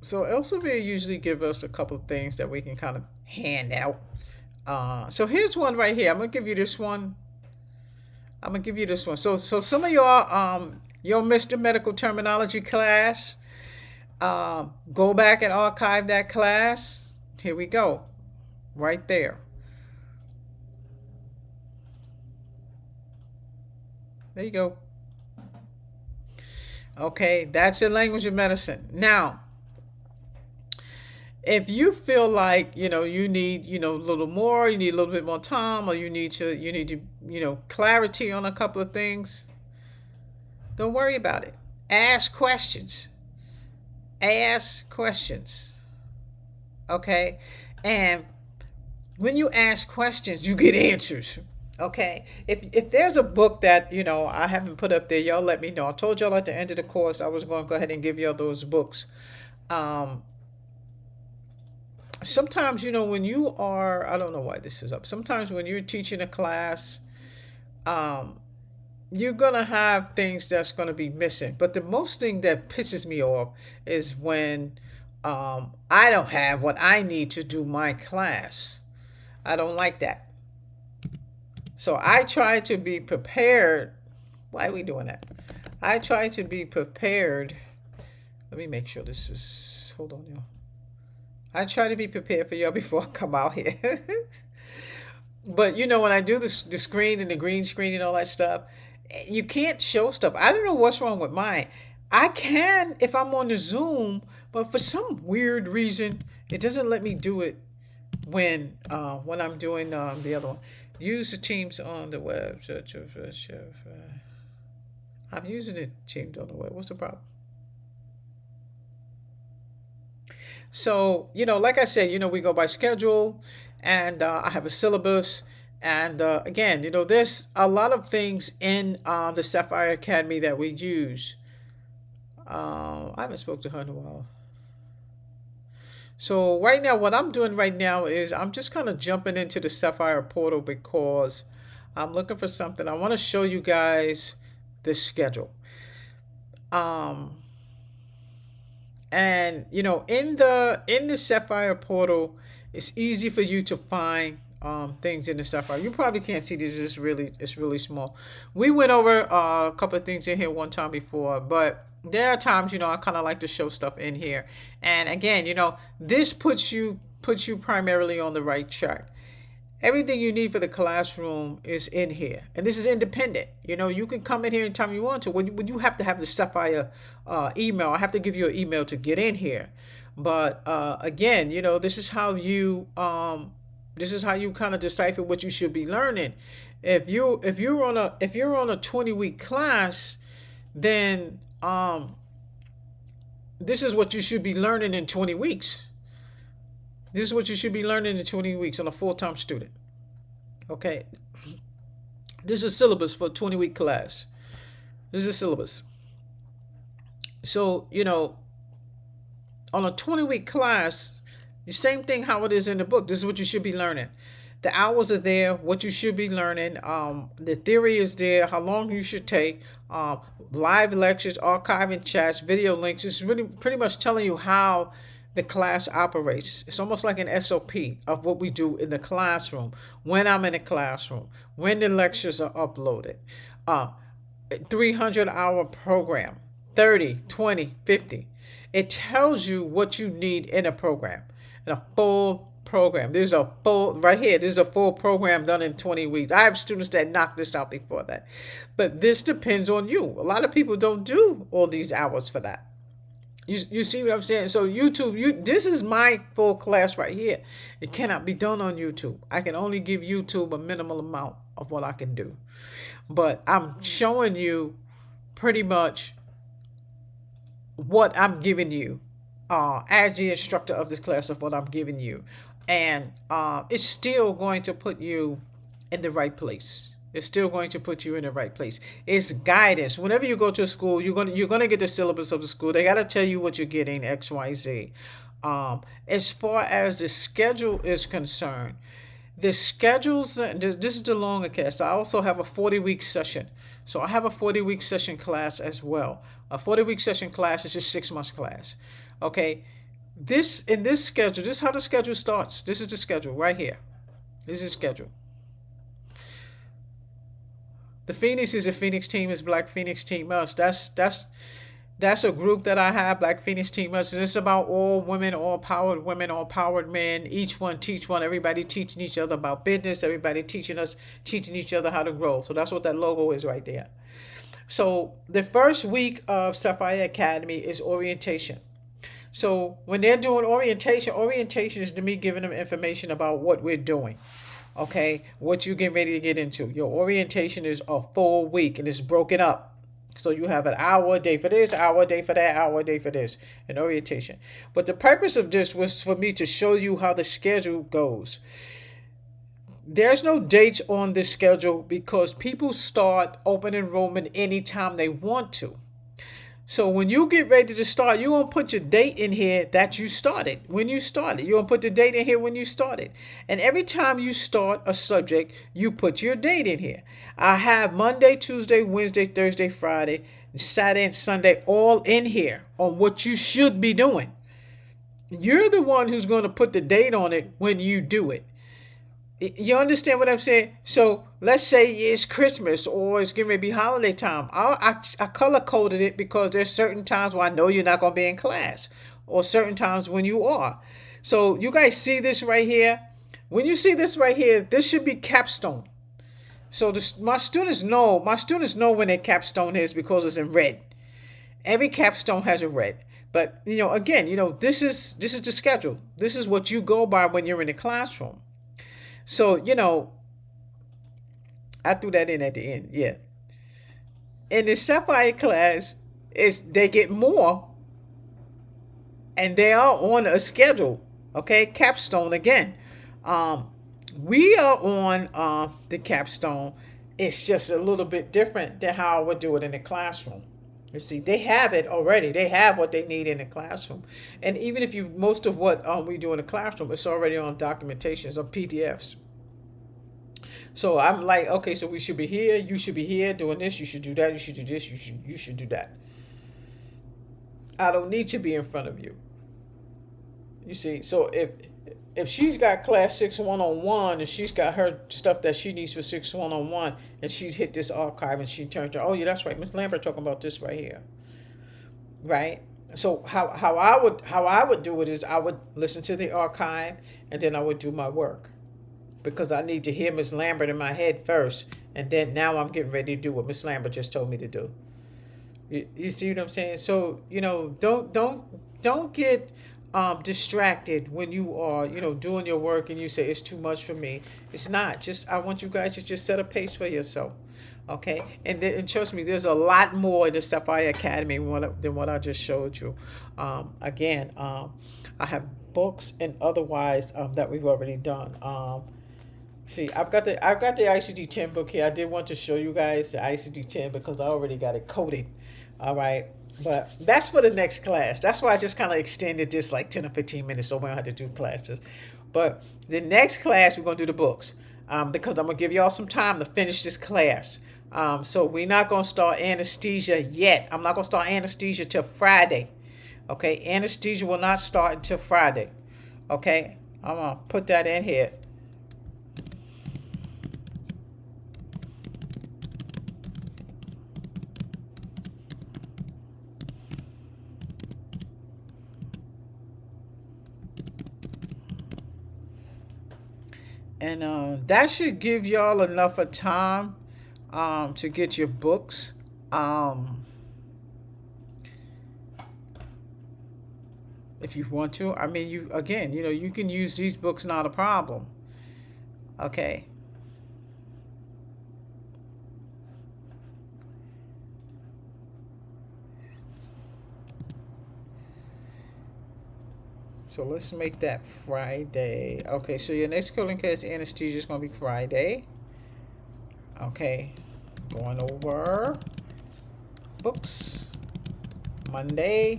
So Elsevier usually give us a couple of things that we can kind of hand out. So here's one right here. I'm gonna give you this one. So some of y'all missed the medical terminology class. Go back and archive that class. Here we go. Right there. There you go. Okay, that's your language of medicine. Now, if you feel like you need a little more, you need a little bit more time, or you need to clarity on a couple of things, don't worry about it. Ask questions. Okay, and when you ask questions, you get answers. Okay, if there's a book that I haven't put up there, y'all let me know. I told y'all at the end of the course I was going to go ahead and give y'all those books. Sometimes when you are, I don't know why this is up. Sometimes when you're teaching a class, you're gonna have things that's gonna be missing. But the most thing that pisses me off is when I don't have what I need to do my class. I don't like that. So I try to be prepared. Why are we doing that? I try to be prepared. Let me make sure this is, hold on, y'all. I try to be prepared for y'all before I come out here. But when I do the screen and the green screen and all that stuff, you can't show stuff. I don't know what's wrong with mine. I can if I'm on the Zoom, but for some weird reason, it doesn't let me do it when I'm doing the other one. Use the Teams on the web. I'm using the Teams on the web. What's the problem? So, like I said, we go by schedule, and I have a syllabus. And again, there's a lot of things in the Sapphire Academy that we use. I haven't spoke to her in a while. So right now, what I'm doing right now is I'm just kind of jumping into the Sapphire portal because I'm looking for something. I want to show you guys the schedule. And in the Sapphire portal, it's easy for you to find things in the Sapphire. You probably can't see this. It's really small. We went over a couple of things in here one time before, but there are times I kind of like to show stuff in here. And again, this puts you primarily on the right track. Everything you need for the classroom is in here, and this is independent. You can come in here anytime you want to. When you have to have the Sapphire email, I have to give you an email to get in here. But again, this is how you kind of decipher what you should be learning. If you're on a 20-week class, then this is what you should be learning in 20 weeks. This is what you should be learning in 20 weeks on a full-time student. Okay. This is a syllabus for a 20-week class. This is a syllabus. So, on a 20-week class, the same thing how it is in the book. This is what you should be learning. The hours are there, what you should be learning. The theory is there, how long you should take. Live lectures, archiving chats, video links. It's really pretty much telling you how the class operates. It's almost like an SOP of what we do in the classroom, when I'm in the classroom, when the lectures are uploaded. 300-hour program, 30, 20, 50. It tells you what you need in a program, in a full program. There's a full, right here, there's a full program done in 20 weeks. I have students that knock this out before that. But this depends on you. A lot of people don't do all these hours for that. You see what I'm saying? So YouTube, this is my full class right here. It cannot be done on YouTube. I can only give YouTube a minimal amount of what I can do. But I'm showing you pretty much what I'm giving you as the instructor of this class, of what I'm giving you. And it's still going to put you in the right place. It's still going to put you in the right place. It's guidance. Whenever you go to a school, you're gonna get the syllabus of the school. They gotta tell you what you're getting, X, Y, Z. As far as the schedule is concerned, the schedules. This is the longer class. I also have a 40-week session. So I have a 40-week session class as well. A 40-week session class is just 6 months class. Okay. In this schedule, this is how the schedule starts. This is the schedule right here. This is the schedule. The Phoenix is a Phoenix team, is Black Phoenix Team Us. That's a group that I have, Black Phoenix Team Us. And it's about all women, all powered men, each one teach one, everybody teaching each other about business, everybody teaching each other how to grow. So that's what that logo is right there. So the first week of Sapphire Academy is orientation. So when they're doing orientation is to me giving them information about what we're doing. Okay, what you get ready to get into. Your orientation is a full week and it's broken up. So you have an hour a day for this, hour a day for that, hour a day for this, in orientation. But the purpose of this was for me to show you how the schedule goes. There's no dates on this schedule because people start open enrollment anytime they want to. So when you get ready to start, you're going to put your date in here that you started, when you started. You're going to put the date in here when you started. And every time you start a subject, you put your date in here. I have Monday, Tuesday, Wednesday, Thursday, Friday, Saturday, and Sunday all in here on what you should be doing. You're the one who's going to put the date on it when you do it. You understand what I'm saying? So let's say it's Christmas or it's getting ready to be holiday time. I color coded it because there's certain times where I know you're not going to be in class or certain times when you are. So you guys see this right here? When you see this right here, this should be Capstone. So my students know when their Capstone is because it's in red. Every Capstone has a red. But, again, this is the schedule. This is what you go by when you're in the classroom. So, I threw that in at the end. Yeah. In the Sapphire class, they get more and they are on a schedule. Okay. Capstone again. We are on the Capstone. It's just a little bit different than how I would do it in the classroom. You see, they have it already. They have what they need in the classroom. And even if most of what we do in the classroom, it's already on documentations, on PDFs. So I'm like, okay, so we should be here. You should be here doing this. You should do that. You should do this. You should do that. I don't need to be in front of you. You see, so if she's got class 6 1-on-1 and she's got her stuff that she needs for 6 1-on-1 and she's hit this archive and she turned to, oh yeah, that's right, Miss Lambert talking about this right here, right? So how I would do it is I would listen to the archive and then I would do my work because I need to hear Miss Lambert in my head first, and then now I'm getting ready to do what Miss Lambert just told me to do. You see what I'm saying? So don't get distracted when you are doing your work and you say it's too much for me. It's not. Just I want you guys to just set a pace for yourself, okay? And trust me, there's a lot more in the Sapphire Academy than what I just showed you. Again, I have books and otherwise that we've already done. See, I've got the ICD-10 book here. I did want to show you guys the ICD-10 because I already got it coded. All right. But that's for the next class. That's why I just kind of extended this like 10 or 15 minutes so we don't have to do classes. But the next class, we're going to do the books because I'm going to give y'all some time to finish this class. So we're not going to start anesthesia yet. I'm not going to start anesthesia till Friday. Okay. Anesthesia will not start until Friday. Okay. I'm going to put that in here. And that should give y'all enough of time to get your books. If you want to. I mean, you again, you can use these books, not a problem. Okay. So let's make that Friday. Okay, so your next coding class anesthesia is going to be Friday. Okay, going over books. Monday.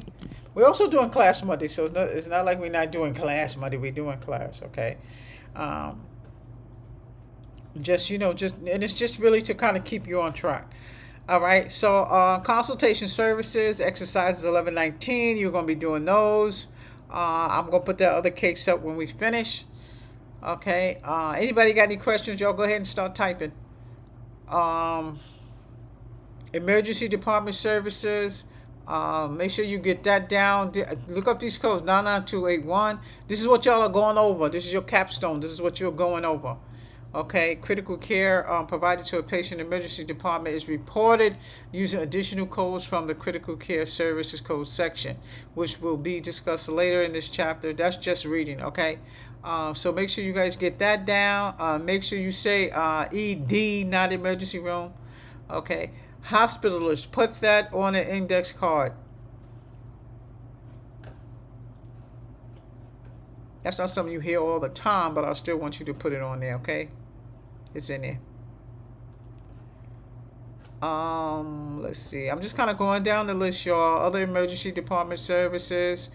We're also doing class Monday, so it's not like we're not doing class Monday. We're doing class, okay? Just, and it's just really to kind of keep you on track. All right, so consultation services, exercises 11-19, you're going to be doing those. I'm going to put that other case up when we finish. Okay, anybody got any questions? Y'all go ahead and start typing. Emergency department services. Make sure you get that down. Look up these codes, 99281. This is what y'all are going over. This is your capstone. This is what you're going over. Okay, critical care provided to a patient emergency department is reported using additional codes from the critical care services code section, which will be discussed later in this chapter. That's just reading, okay? So make sure you guys get that down. Make sure you say ED, not emergency room. Okay, hospitalist, put that on an index card. That's not something you hear all the time, but I still want you to put it on there, okay? It's in there. Let's see. I'm just kind of going down the list, y'all. Other emergency department services.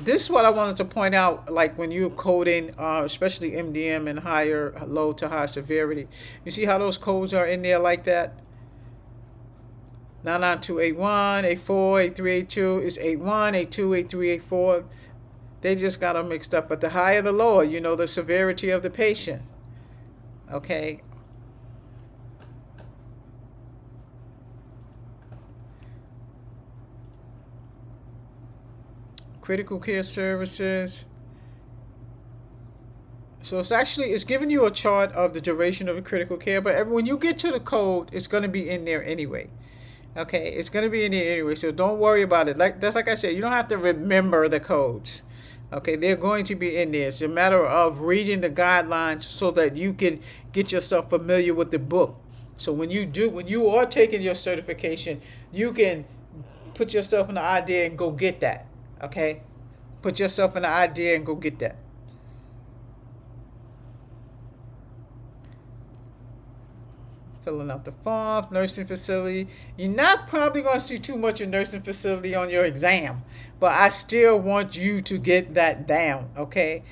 This is what I wanted to point out, like when you're coding, especially MDM and higher, low to high severity. You see how those codes are in there like that? 99281, 84, 8382 is 81, 82, 83, 84. They just got them mixed up. But the higher the lower, the severity of the patient. Okay. Critical care services. So it's giving you a chart of the duration of the critical care, but when you get to the code, it's going to be in there anyway. Okay, it's going to be in there anyway, so don't worry about it. Like I said, you don't have to remember the codes. Okay, they're going to be in there. It's a matter of reading the guidelines so that you can get yourself familiar with the book. So when you are taking your certification, you can put yourself in the idea and go get that. Okay, put yourself in the idea and go get that. Filling out the form, nursing facility. You're not probably going to see too much of nursing facility on your exam, but I still want you to get that down, okay?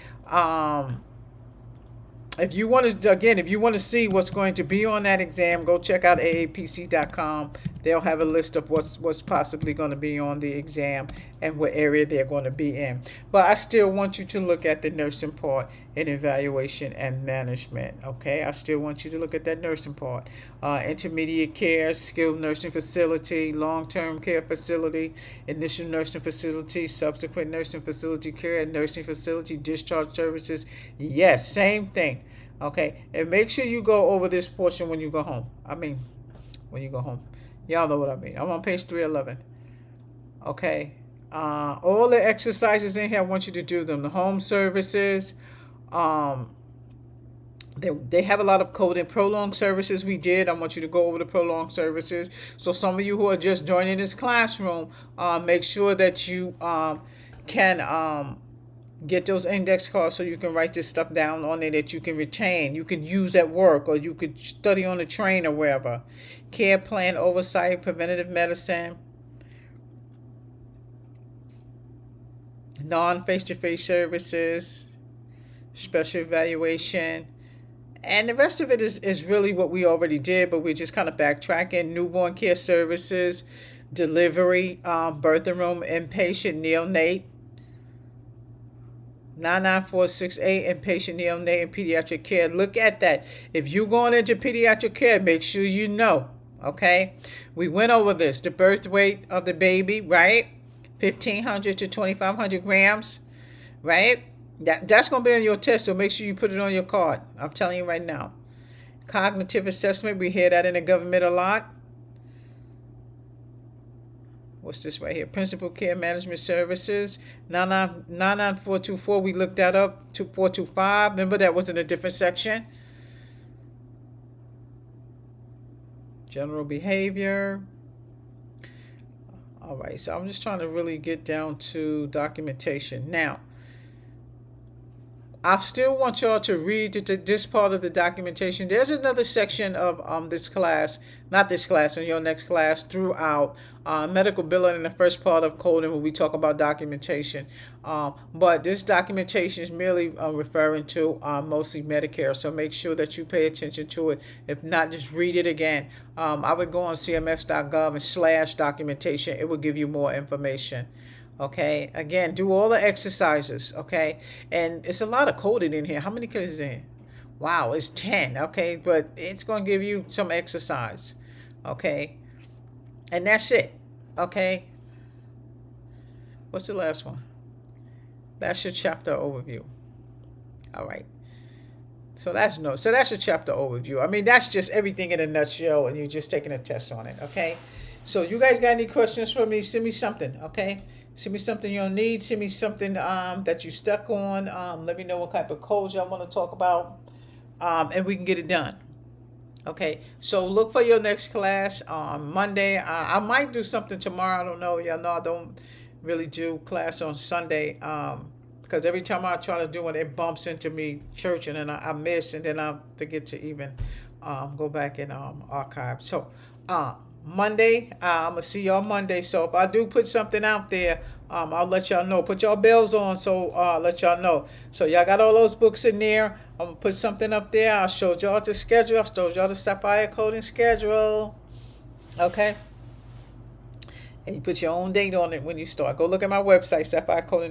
If you want to see what's going to be on that exam, go check out AAPC.com. They'll have a list of what's possibly going to be on the exam and what area they're going to be in. But I still want you to look at the nursing part in evaluation and management, okay? I still want you to look at that nursing part. Intermediate care, skilled nursing facility, long-term care facility, initial nursing facility, subsequent nursing facility care, nursing facility, discharge services. Yes, same thing, okay? And make sure you go over this portion when you go home. When you go home. Y'all know what I mean. I'm on page 311. Okay. All the exercises in here, I want you to do them. The home services. They have a lot of coding. Prolonged services we did. I want you to go over the prolonged services. So some of you who are just joining this classroom, make sure that you can get those index cards so you can write this stuff down on there that you can retain. You can use at work, or you could study on the train or wherever. Care plan oversight, preventative medicine, non-face-to-face services, special evaluation, and the rest of it is really what we already did, but we're just kind of backtracking. Newborn care services, delivery, birthing room, inpatient, neonate, 99468, inpatient, neonate, and pediatric care. Look at that. If you're going into pediatric care, make sure you know, okay? We went over this. The birth weight of the baby, right? 1,500 to 2,500 grams, right? That's going to be on your test, so make sure you put it on your card. I'm telling you right now. Cognitive assessment, we hear that in the government a lot. What's this right here? Principal Care Management Services. 99424, we looked that up. 2425. Remember, that was in a different section. General behavior. All right, so I'm just trying to really get down to documentation. Now, I still want y'all to read this part of the documentation. There's another section of this class, not this class, in your next class throughout medical billing in the first part of coding when we talk about documentation. But this documentation is merely referring to mostly Medicare, so make sure that you pay attention to it. If not, just read it again. I would go on cms.gov and /documentation. It will give you more information. Okay, again, do all the exercises. Okay, and it's a lot of coding in here. How many coding is in here? Wow, it's 10. Okay, but it's going to give you some exercise. Okay, and that's it. Okay, what's the last one? That's your chapter overview. All right, so that's your chapter overview. I mean, that's just everything in a nutshell, and you're just taking a test on it. Okay, so you guys got any questions for me? Send me something. Okay, send me something you'll need. Send me something that you stuck on. Let me know what type of codes y'all want to talk about, and we can get it done. Okay, so look for your next class on Monday. I might do something tomorrow. I don't know. Y'all know I don't really do class on Sunday because every time I try to do it, it bumps into me church, and then I miss, and then I forget to even go back and archive. So Monday, I'm going to see y'all Monday. So if I do put something out there, I'll let y'all know. Put y'all bells on, so let y'all know. So y'all got all those books in there. I'm going to put something up there. I showed y'all the schedule. I showed y'all the Sapphire coding schedule. Okay? And you put your own date on it when you start. Go look at my website, sapphirecoding.com.